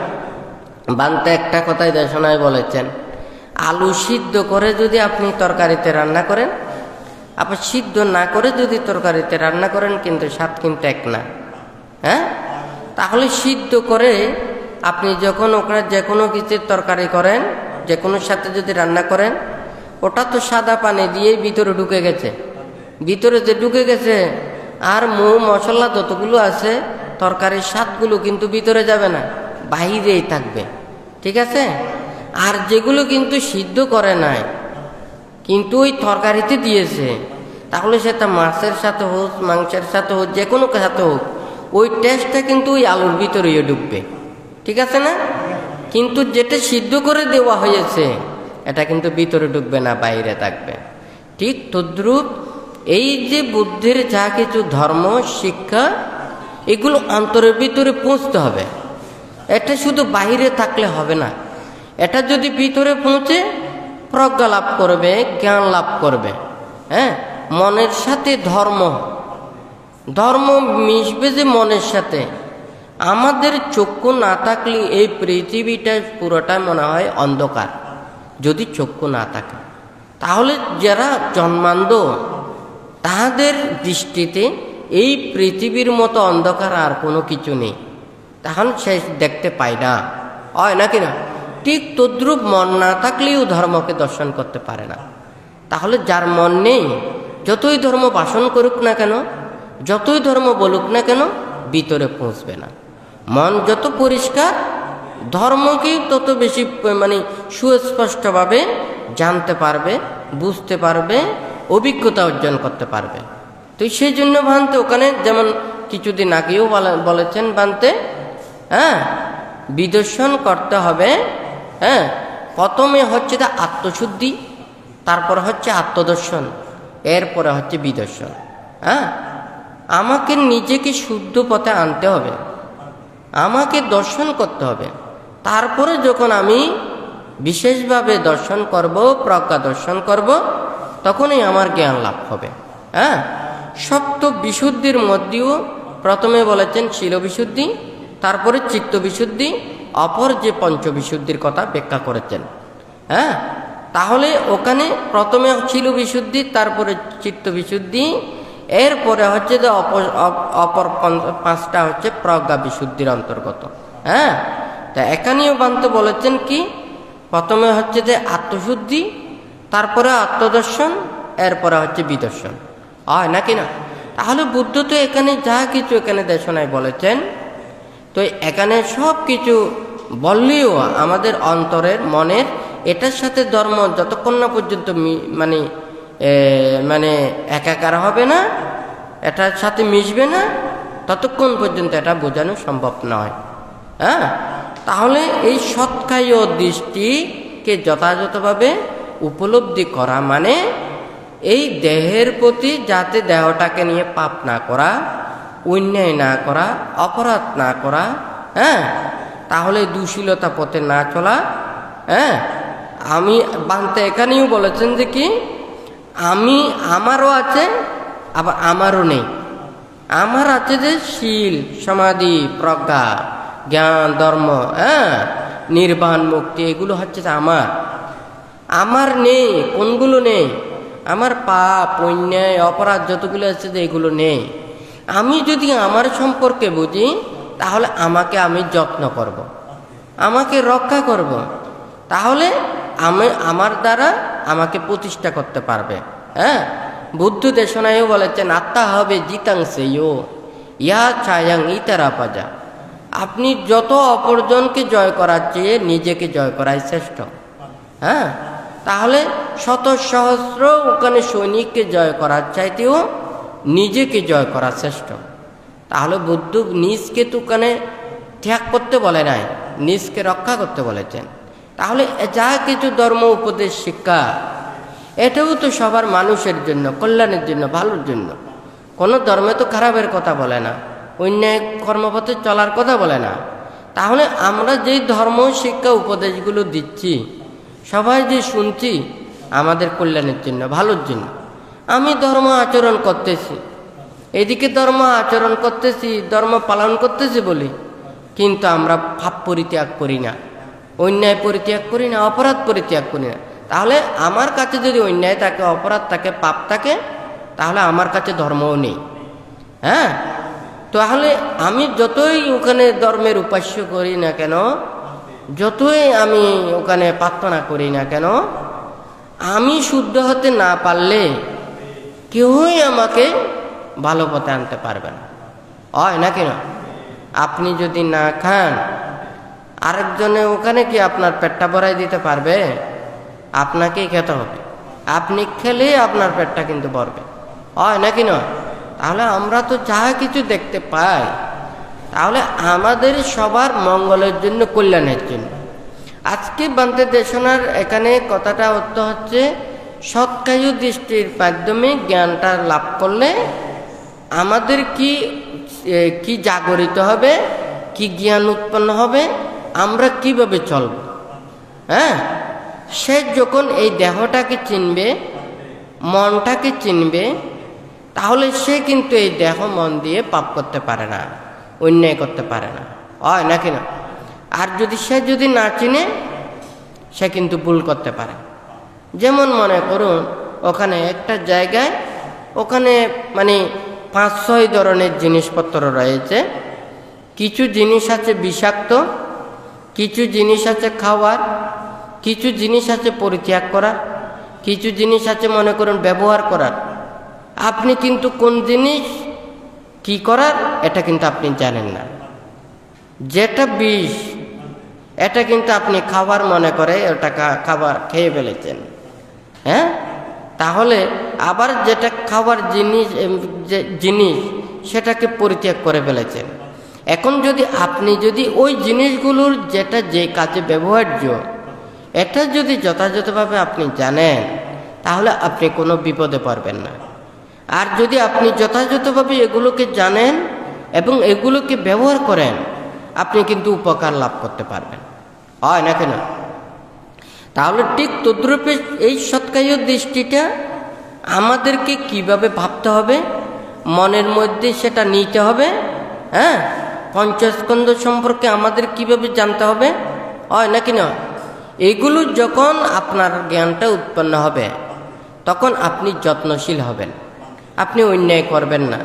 বানতে একটা কথাই দেশনায় বলেছেন, আলু সিদ্ধ করে যদি আপনি তরকারিতে রান্না করেন, আবার সিদ্ধ না করে যদি তরকারিতে রান্না করেন, কিন্তু স্বাদ কিন্তু এক না। তাহলে সিদ্ধ করে আপনি যখন ওখানে যে কোনো কিছুর তরকারি করেন, যে কোনো সাথে যদি রান্না করেন, ওটা তো সাদা পানি দিয়ে ভিতরে ঢুকে গেছে, ভিতরে যে ঢুকে গেছে, আর মশলা যতগুলো আছে তরকারির স্বাদগুলো কিন্তু ভিতরে যাবে না, বাহিরেই থাকবে, ঠিক আছে? আর যেগুলো কিন্তু সিদ্ধ করে নাই, কিন্তু ওই তরকারিতে দিয়েছে, তাহলে সেটা মাছের সাথে হোক, মাংসের সাথে হোক, যে কোনো সাথে হোক, ওই টেস্টটা কিন্তু ওই আলুর ভিতরেই ঢুকবে, ঠিক আছে না? কিন্তু যেটা সিদ্ধ করে দেওয়া হয়েছে এটা কিন্তু ভিতরে ঢুকবে না, বাইরে থাকবে। ঠিক তদ্রূপ এই যে বুদ্ধির যা কিছু ধর্ম শিক্ষা, এগুলো অন্তরের ভিতরে পৌঁছতে হবে। এটা শুধু বাহিরে থাকলে হবে না, এটা যদি ভিতরে পৌঁছে প্রজ্ঞা লাভ করবে, জ্ঞান লাভ করবে। মনের সাথে ধর্ম মিশবে যে মনের সাথে। আমাদের চক্ষু না থাকলে এই পৃথিবীটা পুরোটা মনে হয় অন্ধকার, যদি চক্ষু না থাকে। তাহলে যারা জন্মান্ধ তাহাদের দৃষ্টিতে এই পৃথিবীর মতো অন্ধকার আর কোনো কিছু নেই, তখন সে দেখতে পায় না, হয় নাকি না? ঠিক তদ্রূপ মন না থাকলেও ধর্মকে দর্শন করতে পারে না। তাহলে যার মন নেই, যতই ধর্ম ভাষণ করুক না কেন, যতই ধর্ম বলুক না কেন, ভিতরে পৌঁছবে না। মন যত পরিষ্কার, ধর্মকে তত বেশি সুস্পষ্টভাবে জানতে পারবে, বুঝতে পারবে, অভিজ্ঞতা অর্জন করতে পারবে। তো সেই জন্য ভানতে ওখানে যেমন কিছুদিন আগেও বলেছেন, ভানতে বিদর্শন করতে হবে। প্রথমে হচ্ছে আত্মশুদ্ধি, তারপর হচ্ছে আত্মদর্শন, এরপরে হচ্ছে বিদর্শন। আমাকে নিজেকে শুদ্ধ পথে আনতে হবে, আমাকে দর্শন করতে হবে। তারপরে যখন আমি বিশেষভাবে দর্শন করব, প্রজ্ঞা দর্শন করব, তখনই আমার জ্ঞান লাভ হবে। সপ্ত বিশুদ্ধির মধ্যেও প্রথমে বলেছেন শিল বিশুদ্ধি, তারপরে চিত্ত বিশুদ্ধি, অপর যে পঞ্চবিশুদ্ধির কথা ব্যাখ্যা করেছেন। তাহলে ওখানে প্রথমে শিল বিশুদ্ধি, তারপরে চিত্ত বিশুদ্ধি, এরপরে হচ্ছে যে অপর পাঁচটা হচ্ছে প্রজ্ঞা বিশুদ্ধির অন্তর্গত। তা এখানেও বানতে বলেছেন কি, প্রথমে হচ্ছে যে আত্মশুদ্ধি, তারপরে আত্মদর্শন, এরপরে হচ্ছে বিদর্শন, হয় নাকি না? তাহলে বুদ্ধ তো এখানে যা কিছু এখানে দেশনায় বলেছেন, তো এখানে সব কিছু বললেও আমাদের অন্তরের মনের এটার সাথে ধর্ম যতক্ষণ না পর্যন্ত মানে একাকার হবে না, এটার সাথে মিশবে না, ততক্ষণ পর্যন্ত এটা বোঝানো সম্ভব নয়। তাহলে এই সৎকায় দৃষ্টিকে যথাযথভাবে উপলব্ধি করা মানে এই দেহের প্রতি যাতে দেহটাকে নিয়ে পাপ না করা, অন্যায় না করা, অপরাধ না করা, তাহলে দুশীলতা পথে না চলা। আমি বানতে এখানেও বলেছেন যে কি, আমারও আছে আবার আমারও নেই। আমার আছে যে শীল, সমাধি, প্রজ্ঞা, জ্ঞান, ধর্ম, নির্বাণ, মুক্তি, এগুলো হচ্ছে যে আমার নেই। কোনগুলো নেই? আমার পাপ, অন্যায়, অপরাধ যতগুলো আছে যে এগুলো নেই। আমি যদি আমার সম্পর্কে বুঝি, তাহলে আমাকে আমি যত্ন করব, আমাকে রক্ষা করব, তাহলে আমার দ্বারা আমাকে প্রতিষ্ঠা করতে পারবে। বুদ্ধ দেশনায়ও বলেছেন, আত্মা হবে জিতাংশে ইয়া ছায়াং ইতারা পাজা। আপনি যত অপরজনকে জয় করার চেয়ে নিজেকে জয় করাই শ্রেষ্ঠ। তাহলে শত সহস্র ওখানে সৈনিককে জয় করার চাইতেও নিজেকে জয় করা শ্রেষ্ঠ। তাহলে বুদ্ধ নিজকে তো ওখানে ত্যাগ করতে বলে নাই, নিজকে রক্ষা করতে বলেছেন। তাহলে যা কিছু ধর্ম উপদেশ শিক্ষা, এটাও তো সবার মানুষের জন্য, কল্যাণের জন্য, ভালোর জন্য। কোনো ধর্মে তো খারাপের কথা বলে না, অন্যায় কর্মপথে চলার কথা বলে না। তাহলে আমরা যেই ধর্ম শিক্ষা উপদেশগুলো দিচ্ছি, সবাই যে শুনছি, আমাদের কল্যাণের জন্য, ভালোর জন্য। আমি ধর্ম আচরণ করতেছি, এদিকে ধর্ম আচরণ করতেছি, ধর্ম পালন করতেছি বলি, কিন্তু আমরা পাপ পরিত্যাগ করি না, অন্যায় পরিত্যাগ করি না, অপরাধ পরিত্যাগ করি না। তাহলে আমার কাছে যদি অন্যায় থাকে, অপরাধ থাকে, পাপ থাকে, তাহলে আমার কাছে ধর্মও নেই। হ্যাঁ, তাহলে আমি যতই ওখানে ধর্মের উপাস্য করি না কেন, যতই আমি ওখানে প্রার্থনা করি না কেন, আমি শুদ্ধ হতে না পারলে কেউই আমাকে ভালো পথে আনতে পারবে না। হয় না কেন? আপনি যদি না খান, আরেকজনে ওখানে কি আপনার পেটটা ভরাই দিতে পারবে? আপনাকেই খেতে হবে। আপনি খেলে আপনার পেটটা কিন্তু ভরবে। হয় নাকি নয়? তাহলে আমরা তো যা কিছু দেখতে পাই, তাহলে আমাদের সবার মঙ্গলের জন্য, কল্যাণের জন্য। আজকে বান্তে দেশনার এখানে কথাটা অর্থ হচ্ছে, সৎকায়ু দৃষ্টির মাধ্যমে জ্ঞানটা লাভ করলে আমাদের কি জাগরিত হবে, কি জ্ঞান উৎপন্ন হবে, আমরা কিভাবে চলব। হ্যাঁ, সে যখন এই দেহটাকে চিনবে, মনটাকে চিনবে, তাহলে সে কিন্তু এই দেহ মন দিয়ে পাপ করতে পারে না, অন্যায় করতে পারে না। হয় নাকি না? আর সে যদি না চিনে, সে কিন্তু ভুল করতে পারে। যেমন মনে করুন, ওখানে একটা জায়গায় ওখানে মানে 5-6 ধরনের জিনিসপত্র রয়েছে। কিছু জিনিস আছে বিষাক্ত, কিছু জিনিস আছে খাওয়ার, কিছু জিনিস আছে পরিত্যাগ করার, কিছু জিনিস আছে মনে করুন ব্যবহার করার। আপনি কিন্তু কোন জিনিস কি করার এটা কিন্তু আপনি জানেন না। যেটা বিষ, এটা কিন্তু আপনি খাবার মনে করে ওটা খাবার খেয়ে ফেলেছেন। হ্যাঁ, তাহলে আবার যেটা খাবার জিনিস সেটাকে পরিত্যাগ করে ফেলেছেন। এখন আপনি যদি ওই জিনিসগুলোর যেটা যে কাজে ব্যবহার্য, এটা যদি যথাযথভাবে আপনি জানেন, তাহলে আপনি কোনো বিপদে পড়বেন না। আর যদি আপনি যথাযথভাবে এগুলোকে জানেন এবং এগুলোকে ব্যবহার করেন, আপনি কিন্তু উপকার লাভ করতে পারবেন। হয় না কেন? তাহলে ঠিক তদ্রূপে এই সৎকায় দৃষ্টিটা আমাদেরকে কিভাবে ভাবতে হবে, মনের মধ্যে সেটা নিতে হবে। হ্যাঁ, পঞ্চস্কন্ধ সম্পর্কে আমাদের কিভাবে জানতে হবে। হয় নাকি না? এগুলো যখন আপনার জ্ঞানটা উৎপন্ন হবে, তখন আপনি যত্নশীল হবেন, আপনি অন্যায় করবেন না,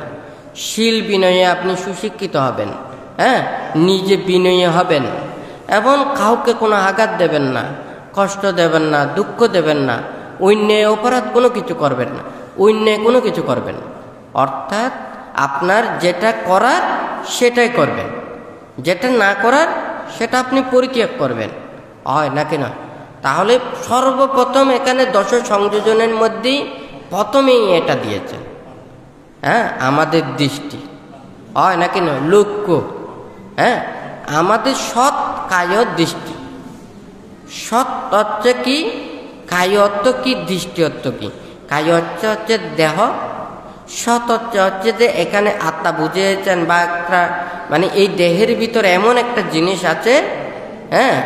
শীল বিনয়ে আপনি সুশিক্ষিত হবেন। হ্যাঁ, নিজে বিনয়ী হবেন এবং কাউকে কোনো আঘাত দেবেন না, কষ্ট দেবেন না, দুঃখ দেবেন না, অন্যায় অপরাধ কোনো কিছু করবেন না, অন্যায় কোনো কিছু করবেন না। অর্থাৎ আপনার যেটা করার সেটাই করবেন, যেটা না করার সেটা আপনি পরিত্যাগ করবেন। হয় নাকি না? তাহলে সর্বপ্রথম এখানে 10 সংযোজনের মধ্যেই প্রথমেই এটা দিয়েছেন। হ্যাঁ, আমাদের দৃষ্টি। হয় নাকি না? লক্ষ্য। হ্যাঁ, আমাদের সৎ কায় দৃষ্টি। সৎ অর্থ কি, কায় অর্থ কি, দৃষ্টি অর্থ কি? কায় অর্থ হচ্ছে দেহ, সৎ অর্থ হচ্ছে যে এখানে আত্মা বুঝিয়েছেন, বা একটা মানে এই দেহের ভিতরে এমন একটা জিনিস আছে, হ্যাঁ,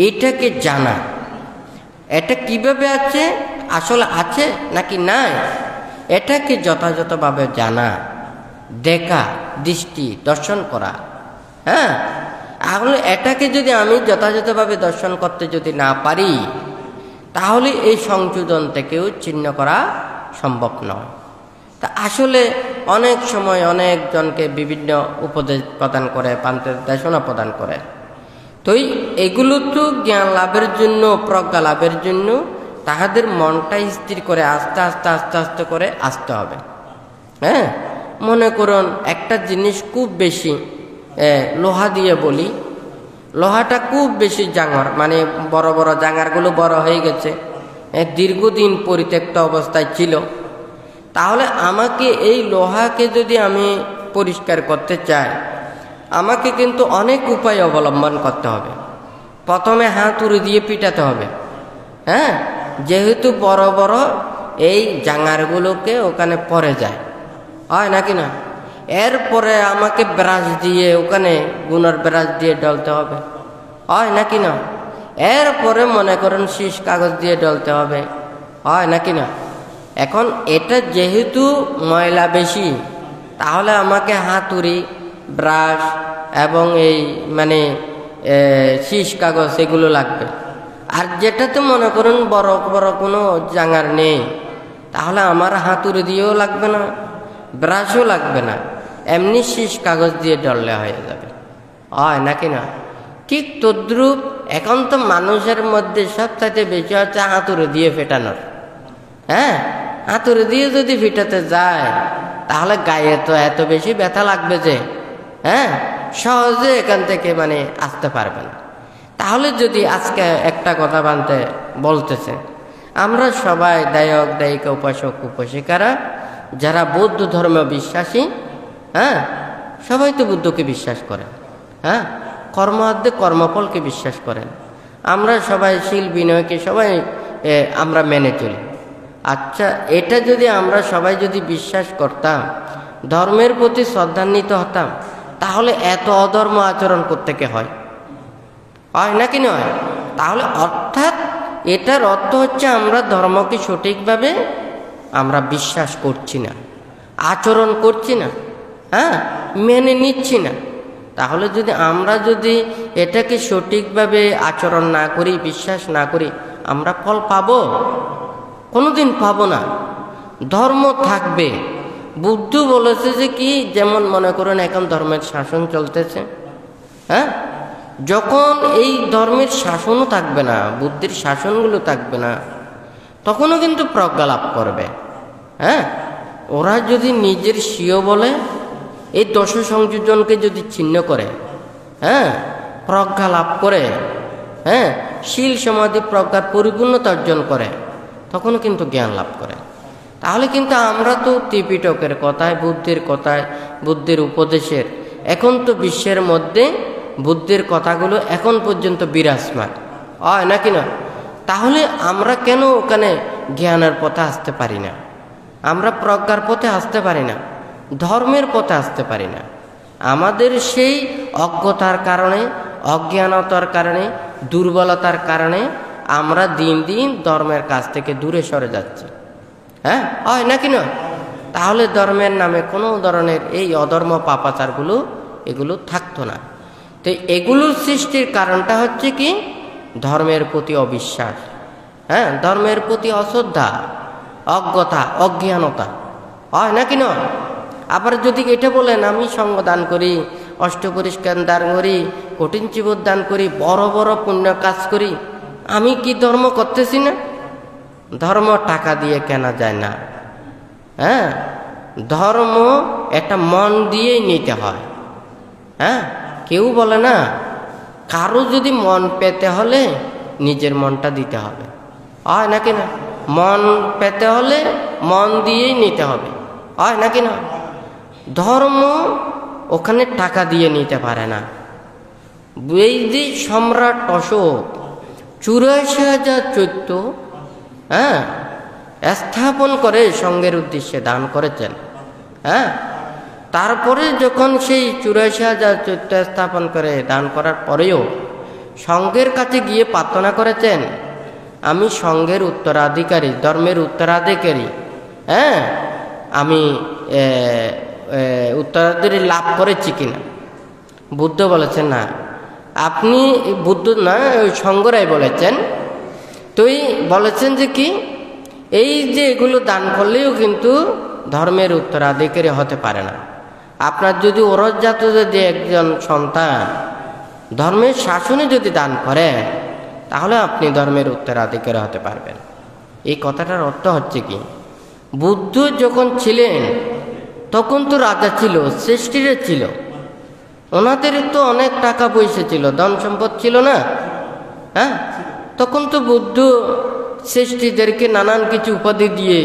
এইটাকে জানা। এটা কিভাবে আছে, আসলে আছে নাকি নাই, এটাকে যথাযথভাবে জানা, দেখা, দৃষ্টি দর্শন করা। হ্যাঁ, তাহলে এটাকে যদি আমি যথাযথভাবে দর্শন করতে যদি না পারি, তাহলে এই সংযোজন থেকেও চিহ্ন করা সম্ভব নয়। তা আসলে অনেক সময় অনেকজনকে বিভিন্ন উপদেশ প্রদান করে, পান্তেশনা প্রদান করে। তো এগুলো তো জ্ঞান লাভের জন্য, প্রজ্ঞা লাভের জন্য তাহাদের মনটা স্থির করে আস্তে আস্তে আস্তে আস্তে করে আসতে হবে। হ্যাঁ, মনে করুন একটা জিনিস খুব বেশি, লোহা দিয়ে বলি, লোহাটা খুব বেশি জাঙর, মানে বড় বড় জাঙারগুলো বড় হয়ে গেছে, দীর্ঘদিন পরিত্যক্ত অবস্থায় ছিল। তাহলে আমাকে এই লোহাকে যদি আমি পরিষ্কার করতে চাই, আমাকে কিন্তু অনেক উপায় অবলম্বন করতে হবে। প্রথমে হাতুড়ি দিয়ে পিটাতে হবে, হ্যাঁ, যেহেতু বড় বড় এই জাঙারগুলোকে ওখানে পড়ে যায়, হয় নাকি না? এরপরে আমাকে ব্রাশ দিয়ে ওখানে গুনার ব্রাশ দিয়ে ডলতে হবে, হয় নাকি না? এরপরে মনে করেন শীষ কাগজ দিয়ে ডলতে হবে, হয় নাকি না? এখন এটা যেহেতু ময়লা বেশি, তাহলে আমাকে হাতুড়ি, ব্রাশ এবং এই মানে শীষ কাগজ এগুলো লাগবে। আর যেটাতে মনে করুন বড় বড় কোনো জাঙার নেই, তাহলে আমার হাতুড়ি দিয়েও লাগবে না, ব্রাশও লাগবে না, এমনি শীষ কাগজ দিয়ে ডললে হয়ে যাবে, হয় নাকি না? ঠিক তদ্রূপ এখন তো মানুষের মধ্যে সবচাইতে বেশি হচ্ছে হাতুড়ি দিয়ে ফেটানোর। হ্যাঁ, হাতুড়ি দিয়ে যদি ফেটাতে যায় তাহলে গায়ে তো এত বেশি ব্যথা লাগবে যে, হ্যাঁ, সহজে এখান থেকে মানে আসতে পারবে না। তাহলে যদি আজকে একটা কথা বানতে বলতেছে, আমরা সবাই দায়ক দায়িকা, উপাসক উপাসিকারা যারা বৌদ্ধ ধর্ম বিশ্বাসী, হ্যাঁ, সবাই তো বুদ্ধকে বিশ্বাস করেন, হ্যাঁ, কর্মাধ্যে কর্মফলকে বিশ্বাস করেন। আমরা সবাই শীল বিনয়কে সবাই আমরা মেনে চলি। আচ্ছা, এটা যদি আমরা সবাই যদি বিশ্বাস করতাম, ধর্মের প্রতি শ্রদ্ধান্বিত হতাম, তাহলে এত অধর্ম আচরণ করতে কে হয়, হয় নাকি নয়? তাহলে অর্থাৎ এটার অর্থ হচ্ছে আমরা ধর্মকে সঠিকভাবে আমরা বিশ্বাস করছি না, আচরণ করছি না, হ্যাঁ, মেনে নিচ্ছি না। তাহলে যদি আমরা যদি এটাকে সঠিকভাবে আচরণ না করি, বিশ্বাস না করি, আমরা ফল পাবো? কোনোদিন পাবো না। ধর্ম থাকবে। বুদ্ধ বলেছে যে কি, যেমন মনে করেন এখন ধর্মের শাসন চলতেছে, হ্যাঁ, যখন এই ধর্মের শাসনও থাকবে না, বুদ্ধির শাসনগুলো থাকবে না, তখনও কিন্তু প্রজ্ঞা লাভ করবে। হ্যাঁ, ওরা যদি নিজের স্বীয় বলে এই দশ সংযোজনকে যদি ছিন্ন করে, হ্যাঁ, প্রজ্ঞা লাভ করে, হ্যাঁ, শীল সমাধি প্রজ্ঞার পরিপূর্ণতা অর্জন করে, তখনও কিন্তু জ্ঞান লাভ করে। তাহলে কিন্তু আমরা তো ত্রিপিটকের কথায়, বুদ্ধির কথায়, বুদ্ধির উপদেশের, এখন তো বিশ্বের মধ্যে বুদ্ধির কথাগুলো এখন পর্যন্ত বিরাজমান, হয় নাকি না? তাহলে আমরা কেন ওখানে জ্ঞানের পথে আসতে পারি না? আমরা প্রজ্ঞার পথে আসতে পারি না, ধর্মের পথে আসতে পারি না? আমাদের সেই অজ্ঞতার কারণে, অজ্ঞানতার কারণে, দুর্বলতার কারণে আমরা দিন দিন ধর্মের কাছ থেকে দূরে সরে যাচ্ছি, হ্যাঁ, হয় নাকি না? তাহলে ধর্মের নামে কোনো ধরনের এই অধর্ম পাপাচারগুলো এগুলো থাকতো না। তো এগুলোর সৃষ্টির কারণটা হচ্ছে কি, ধর্মের প্রতি অবিশ্বাস, হ্যাঁ, ধর্মের প্রতি অশ্রদ্ধা, অজ্ঞতা, অজ্ঞানতা, হয় নাকি না? আবার যদি এটা বলেন আমি সঙ্গ দান করি, অষ্টপরিষ্কার দান করি, কঠিন চিবত দান করি, বড় বড় পুণ্য কাজ করি, আমি কি ধর্ম করতেছি না? ধর্ম টাকা দিয়ে কেনা যায় না, হ্যাঁ, ধর্ম একটা মন দিয়েই নিতে হয়। হ্যাঁ, কেউ বলে না, কারো যদি মন পেতে হলে নিজের মনটা দিতে হবে, হয় নাকি না? মন পেতে হলে মন দিয়েই নিতে হবে, হয় নাকি না? ধর্ম ওখানে টাকা দিয়ে নিতে পারে না। এই যে সম্রাট অশোক 84,000 চৈত্য, হ্যাঁ, স্থাপন করে সঙ্গের উদ্দেশ্যে দান করেছেন, হ্যাঁ, তারপরে যখন সেই 84,000 চৈত্য স্থাপন করে দান করার পরেও সঙ্গের কাছে গিয়ে প্রার্থনা করেছেন, আমি সঙ্গের উত্তরাধিকারী, ধর্মের উত্তরাধিকারী, হ্যাঁ, আমি উত্তরাধিকারী লাভ করেছি কিনা? বুদ্ধ বলেছেন না, আপনি বুদ্ধ না, সঙ্গরাই বলেছেন। তুই বলেছেন যে কি, এই যে এগুলো দান করলেও কিন্তু ধর্মের উত্তরাধিকারী হতে পারে না। আপনার যদি ওরজাত যদি একজন সন্তান ধর্মের শাসনে যদি দান করে, তাহলে আপনি ধর্মের উত্তরাধিকারী হতে পারবেন। এই কথাটার অর্থ হচ্ছে কি, বুদ্ধ যখন ছিলেন তখন তো রাজা ছিল, শ্রেষ্ঠীরা ছিল, ওনাদের তো অনেক টাকা পয়সা ছিল, ধন সম্পদ ছিল না, হ্যাঁ, তখন তো বুদ্ধ শ্রেষ্ঠীদেরকে নানান কিছু উপাধি দিয়ে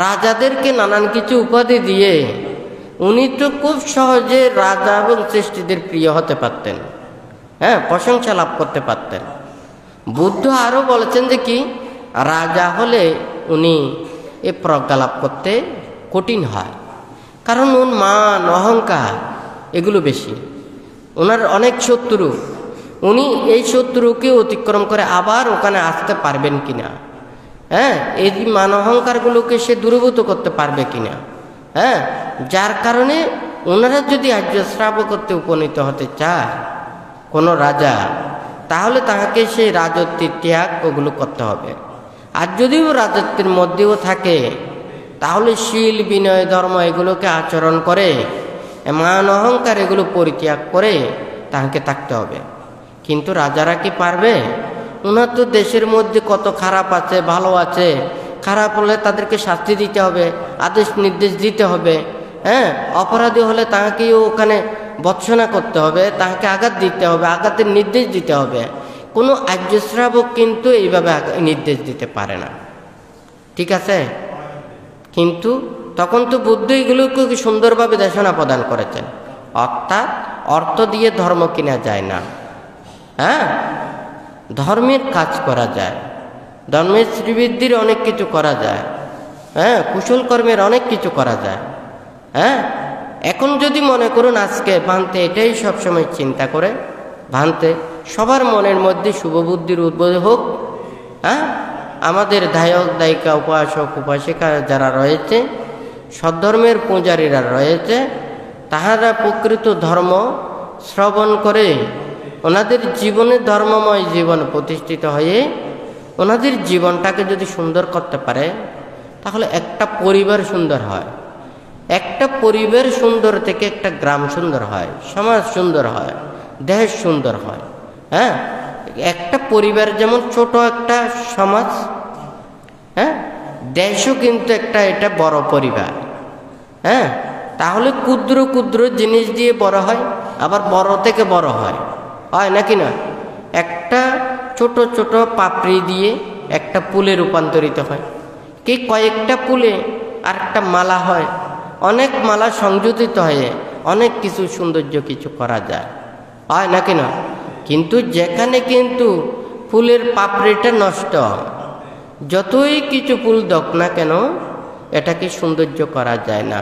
রাজাদেরকে নানান কিছু উপাধি দিয়ে উনি তো খুব সহজে রাজা এবং সৃষ্টিদের প্রিয় হতে পারতেন, হ্যাঁ, প্রশংসা লাভ করতে পারতেন। বুদ্ধ আরও বলেছেন যে কি, রাজা হলে উনি এ প্রজ্ঞা লাভ করতে কঠিন হয়, কারণ ওর মান অহংকার এগুলো বেশি, ওনার অনেক শত্রু। উনি এই শত্রুকে অতিক্রম করে আবার ওখানে আসতে পারবেন কিনা, হ্যাঁ, এই মান অহংকারগুলোকে সে দূরীভূত করতে পারবে কিনা, হ্যাঁ, যার কারণে ওনারা যদি আর্য শ্রাবকত্বে উপনীত হতে চায় কোনো রাজা, তাহলে তাহাকে সেই রাজত্বের ত্যাগ ওগুলো করতে হবে। আর যদিও রাজত্বের মধ্যেও থাকে, তাহলে শীল বিনয় ধর্ম এগুলোকে আচরণ করে মান অহংকার এগুলো পরিত্যাগ করে তাহাকে থাকতে হবে। কিন্তু রাজারা কি পারবে? ওনার তো দেশের মধ্যে কত খারাপ আছে, ভালো আছে। খারাপ হলে তাদেরকে শাস্তি দিতে হবে, আদেশ নির্দেশ দিতে হবে, হ্যাঁ, অপরাধী হলে তাহাকেও ওখানে ভৎসনা করতে হবে, তাহাকে আঘাত দিতে হবে, আঘাতের নির্দেশ দিতে হবে। কোনো আর্য শ্রাবক কিন্তু এইভাবে নির্দেশ দিতে পারে না, ঠিক আছে? কিন্তু তখন তো বুদ্ধ এগুলোকে সুন্দরভাবে দেশনা প্রদান করেছেন, অর্থাৎ অর্থ দিয়ে ধর্ম কিনা যায় না, হ্যাঁ, ধর্মের কাজ করা যায়, ধর্মের শ্রীবৃদ্ধির অনেক কিছু করা যায়, হ্যাঁ, কুশল কর্মের অনেক কিছু করা যায়, হ্যাঁ। এখন যদি মনে করুন আজকে ভান্তে এটাই সবসময় চিন্তা করে, ভান্তে সবার মনের মধ্যে শুভবুদ্ধির উদ্বোধ হোক, হ্যাঁ, আমাদের দায়ক দায়িকা উপাসক উপাসিকা যারা রয়েছে, সদ্ধর্মের পূজারীরা রয়েছে, তাহারা প্রকৃত ধর্ম শ্রবণ করে ওনাদের জীবনে ধর্মময় জীবন প্রতিষ্ঠিত হয়ে ওনাদের জীবনটাকে যদি সুন্দর করতে পারে, তাহলে একটা পরিবার সুন্দর হয়। একটা পরিবার সুন্দর থেকে একটা গ্রাম সুন্দর হয়, সমাজ সুন্দর হয়, দেশ সুন্দর হয়, হ্যাঁ। একটা পরিবার যেমন ছোট একটা সমাজ, হ্যাঁ, দেশও কিন্তু একটা এটা বড় পরিবার, হ্যাঁ। তাহলে ক্ষুদ্র ক্ষুদ্র জিনিস দিয়ে বড় হয়, আবার বড় থেকে বড় হয়, হয় নাকি না? একটা ছোট ছোট পাপড়ি দিয়ে একটা ফুলে রূপান্তরিত হয়, কি কয়েকটা ফুলে আর একটা মালা হয়, অনেক মালা সংযোজিত হয়ে অনেক কিছু সৌন্দর্য কিছু করা যায়, হয় নাকি না? কিন্তু যেখানে কিন্তু ফুলের পাপড়িটা নষ্ট, যতই কিছু ফুল দক না কেন এটাকে সৌন্দর্য করা যায় না।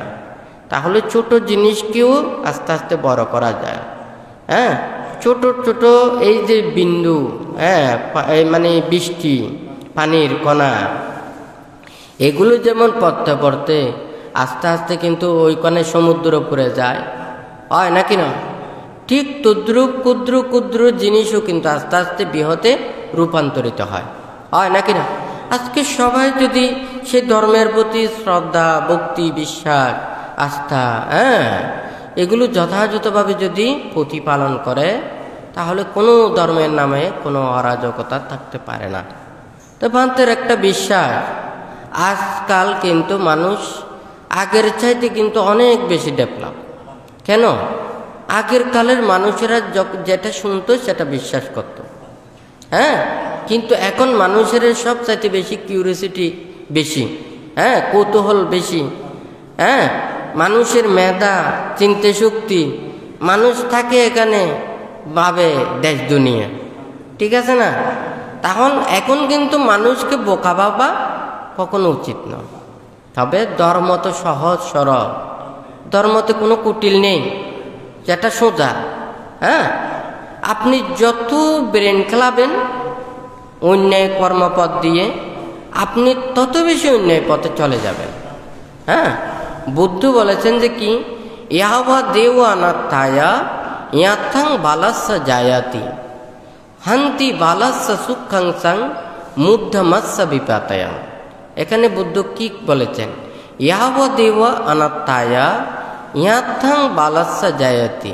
তাহলে ছোট জিনিসকেও আস্তে আস্তে বড় করা যায়, হ্যাঁ। ছোট ছোট এই যে বিন্দু, হ্যাঁ, মানে বৃষ্টি পানির কণা, এগুলো যেমন পড়তে পড়তে আস্তে আস্তে কিন্তু ওইখানে সমুদ্র উপরে যায়, হয় নাকি না? ঠিক তদ্রুপ ক্ষুদ্র ক্ষুদ্র জিনিসও কিন্তু আস্তে আস্তে বৃহতে রূপান্তরিত হয়, হয় নাকি না? আজকে সবাই যদি সে ধর্মের প্রতি শ্রদ্ধা, ভক্তি, বিশ্বাস, আস্থা, হ্যাঁ, এগুলো যথাযথভাবে যদি প্রতিপালন করে, তাহলে কোনো ধর্মের নামে কোনো অরাজকতা থাকতে পারে না। তো ভান্তের একটা বিশ্বাস, আজকাল কিন্তু মানুষ আগের চাইতে কিন্তু অনেক বেশি ডেভেলপ। কেন? আগের কালের মানুষেরা যেটা শুনতো সেটা বিশ্বাস করত, হ্যাঁ। কিন্তু এখন মানুষের সব চাইতে বেশি কিউরিয়াসিটি বেশি, হ্যাঁ, কৌতূহল বেশি, হ্যাঁ, মানুষের মেধা, চিন্তা শক্তি, মানুষ থাকে এখানে ভাবে দেশ দুনিয়া, ঠিক আছে না? এখন কিন্তু মানুষকে বোকা ভাবা কখনো উচিত নয়। তবে ধর্ম তো সহজ সরল, ধর্মতে কোনো কুটিল নেই, যেটা সোজা, হ্যাঁ। আপনি যত ব্রেন খেলাবেন অন্যায় কর্মপথ দিয়ে, আপনি তত বেশি অন্যায় পথে চলে যাবেন, হ্যাঁ। বুদ্ধ বলেছেন যে কি, ইয়াবা দেব অনাত্থায়া ইয়াথাং বালাস্য জায়াতি হান্তি বালাস্য সুখাংসাং মুগ্ধমাস্য বিপাতয়া। এখানে বুদ্ধ কি বলেছেন? ইয়াবা দেব অনাত্থায়া ইয়াথাং বালাস্য জায়াতি,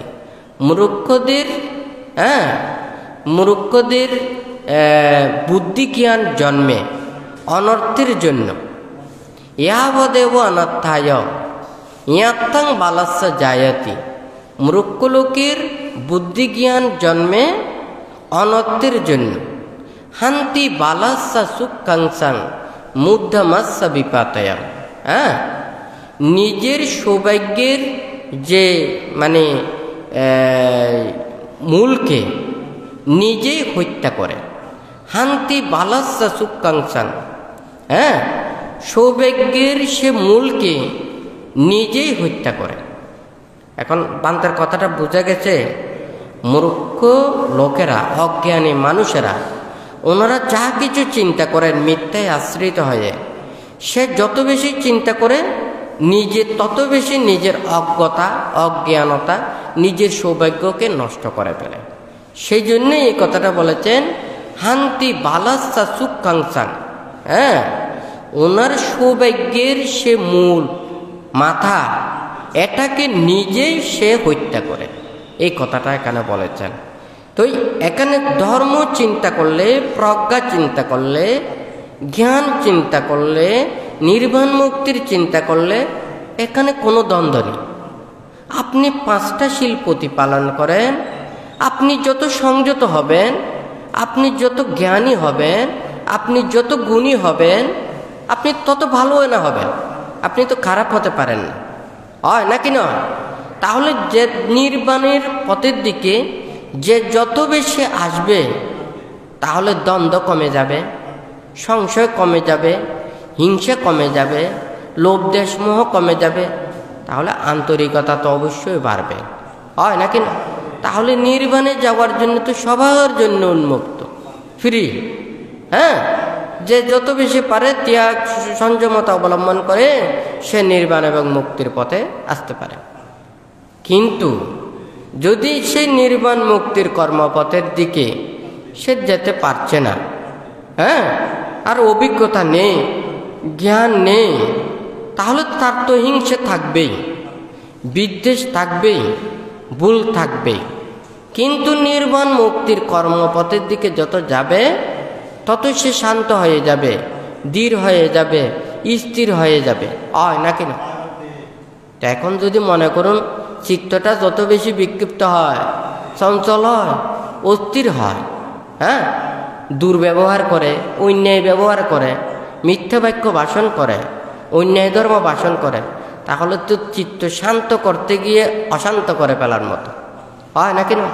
মূর্খদের, হ্যাঁ, মূর্খদের বুদ্ধি জ্ঞান জন্মে অনর্থের জন্য। ইয়াবদেব অনর্থায় ইয়াত্তাং বালাস্য জায়াতি, মূর্খ লোকের বুদ্ধি জ্ঞান জন্মে অনর্থের জন্য। হান্তি বালাস্য সুখাংসাং মুগ্ধমাস্য বিপাতয়া, হ্যাঁ, নিজের সৌভাগ্যের যে মানে মূলকে নিজেই হত্যা করে। হান্তি বালাসা সুকাংসান, হ্যাঁ, সৌভাগ্যের সে মূলকে নিজেই হত্যা করে। এখন বান্তার কথাটা বোঝা গেছে? মূর্খ লোকেরা, অজ্ঞানী মানুষেরা, ওনারা যা কিছু চিন্তা করেন মিথ্যায় আশ্রিত হয়ে, সে যত বেশি চিন্তা করে নিজে তত বেশি নিজের অজ্ঞতা, অজ্ঞানতা, নিজের সৌভাগ্যকে নষ্ট করে ফেলে। সেই জন্যই এই কথাটা বলেছেন, হান্তি বালাসা সুকাংসাং, হ্যাঁ, ওনার সৌভাগ্যের সে মূল মাথা, এটাকে নিজেই সে হত্যা করে। এই কথাটা এখানে বলেছেন। তো এখানে ধর্ম চিন্তা করলে, প্রজ্ঞা চিন্তা করলে, জ্ঞান চিন্তা করলে, নির্বাণ মুক্তির চিন্তা করলে এখানে কোনো দ্বন্দ্ব নেই। আপনি 5টা শীল প্রতিপালন করেন, আপনি যত সংযত হবেন, আপনি যত জ্ঞানী হবেন, আপনি যত গুণী হবেন, আপনি তত ভালো না হবেন। আপনি তো খারাপ হতে পারেন না, হয় নাকি নয়? তাহলে যে নির্বাণের পথের দিকে যে যত বেশি আসবে, তাহলে দ্বন্দ্ব কমে যাবে, সংশয় কমে যাবে, হিংসা কমে যাবে, লোভ দেশ মোহ কমে যাবে, তাহলে আন্তরিকতা তো অবশ্যই বাড়বে, হয় নাকি না? তাহলে নির্বাণে যাওয়ার জন্য তো সবার জন্য উন্মুক্ত, ফ্রি। হ্যাঁ, যে যত বেশি পারে ত্যাগ সংযমতা অবলম্বন করে সে নির্বাণ এবং মুক্তির পথে আসতে পারে। কিন্তু যদি সেই নির্বাণ মুক্তির কর্মপথের দিকে সে যেতে পারছে না, হ্যাঁ, আর অভিজ্ঞতা নেই, জ্ঞান নেই, তাহলে তার তো হিংসে থাকবেই, বিদ্বেষ থাকবেই, ভুল থাকবেই। কিন্তু নির্বাণ মুক্তির কর্মপথের দিকে যত যাবে তত সে শান্ত হয়ে যাবে, দৃঢ় হয়ে যাবে, স্থির হয়ে যাবে, হয় নাকি না? এখন যদি মনে করুন চিত্তটা যত বেশি বিক্ষিপ্ত হয়, চঞ্চল হয়, অস্থির হয়, হ্যাঁ, দুর্ব্যবহার করে, অন্যায় ব্যবহার করে, মিথ্যা বাক্য ভাষণ করে, অন্যায় ধর্ম ভাষণ করে, তাহলে তো চিত্ত শান্ত করতে গিয়ে অশান্ত করে ফেলার মতো, হয় নাকি না?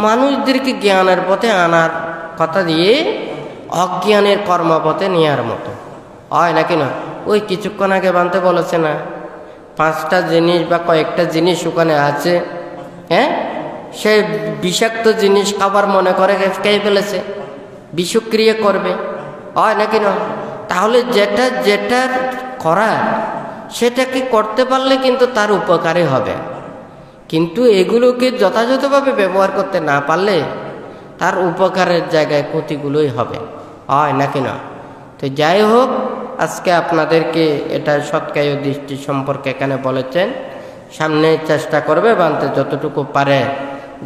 মানুষদেরকে জ্ঞানের পথে আনার কথা দিয়ে অজ্ঞানের কর্মপথে নেওয়ার মতো, হয় নাকি না? ওই কিছুক্ষণ আগে বানতে বলেছে না, 5টা জিনিস বা কয়েকটা জিনিস ওখানে আছে, হ্যাঁ, সে বিষাক্ত জিনিস খাবার মনে করে খেয়ে ফেলেছে, বিষক্রিয়া করবে, হয় নাকি না? তাহলে যেটা করার সেটাকে করতে পারলে কিন্তু তার উপকারই হবে, কিন্তু এগুলোকে যথাযথভাবে ব্যবহার করতে না পারলে তার উপকারের জায়গায় ক্ষতিগুলোই হবে, হয় নাকি না? তো যাই হোক, আজকে আপনাদেরকে এটা সৎকায় দৃষ্টি সম্পর্কে এখানে বলেছেন। সামনে চেষ্টা করবে বানতে যতটুকু পারে,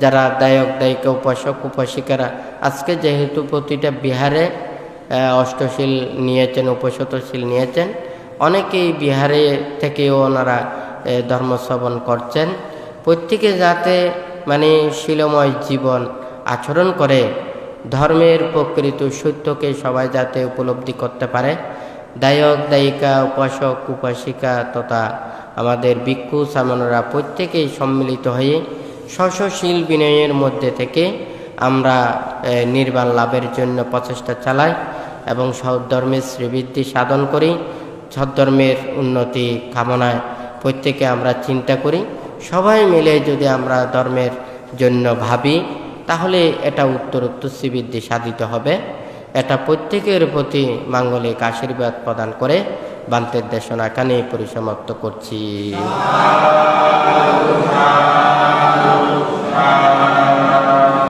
যারা দায়ক দায়িকা, উপাসক উপাসিকারা, আজকে যেহেতু প্রতিটা বিহারে অষ্টশীল নিয়েছেন, উপশতশীল নিয়েছেন, অনেকেই বিহারে থেকেও ওনারা ধর্মশ্রবণ করছেন। প্রত্যেকে যাতে মানে শীলময় জীবন আচরণ করে, ধর্মের প্রকৃত সত্যকে সবাই যাতে উপলব্ধি করতে পারে, দায়ক দায়িকা, উপাসক উপাসিকা তথা আমাদের ভিক্ষু সামনরা প্রত্যেকেই সম্মিলিত হয়ে স্বশীল বিনয়ের মধ্যে থেকে আমরা নির্বাণ লাভের জন্য প্রচেষ্টা চালাই এবং সদ্ধর্মের শ্রীবৃদ্ধি সাধন করি। সদ্ধর্মের উন্নতি কামনায় প্রত্যেকে আমরা চিন্তা করি। সবাই মিলে যদি আমরা ধর্মের জন্য ভাবি, তাহলে এটা উত্তরোত্তর শ্রীবৃদ্ধি সাধিত হবে। এটা প্রত্যেকের প্রতি মাঙ্গলিক আশীর্বাদ প্রদান করে বান্তের দেশনা এখানেই পরিসমাপ্ত করছি।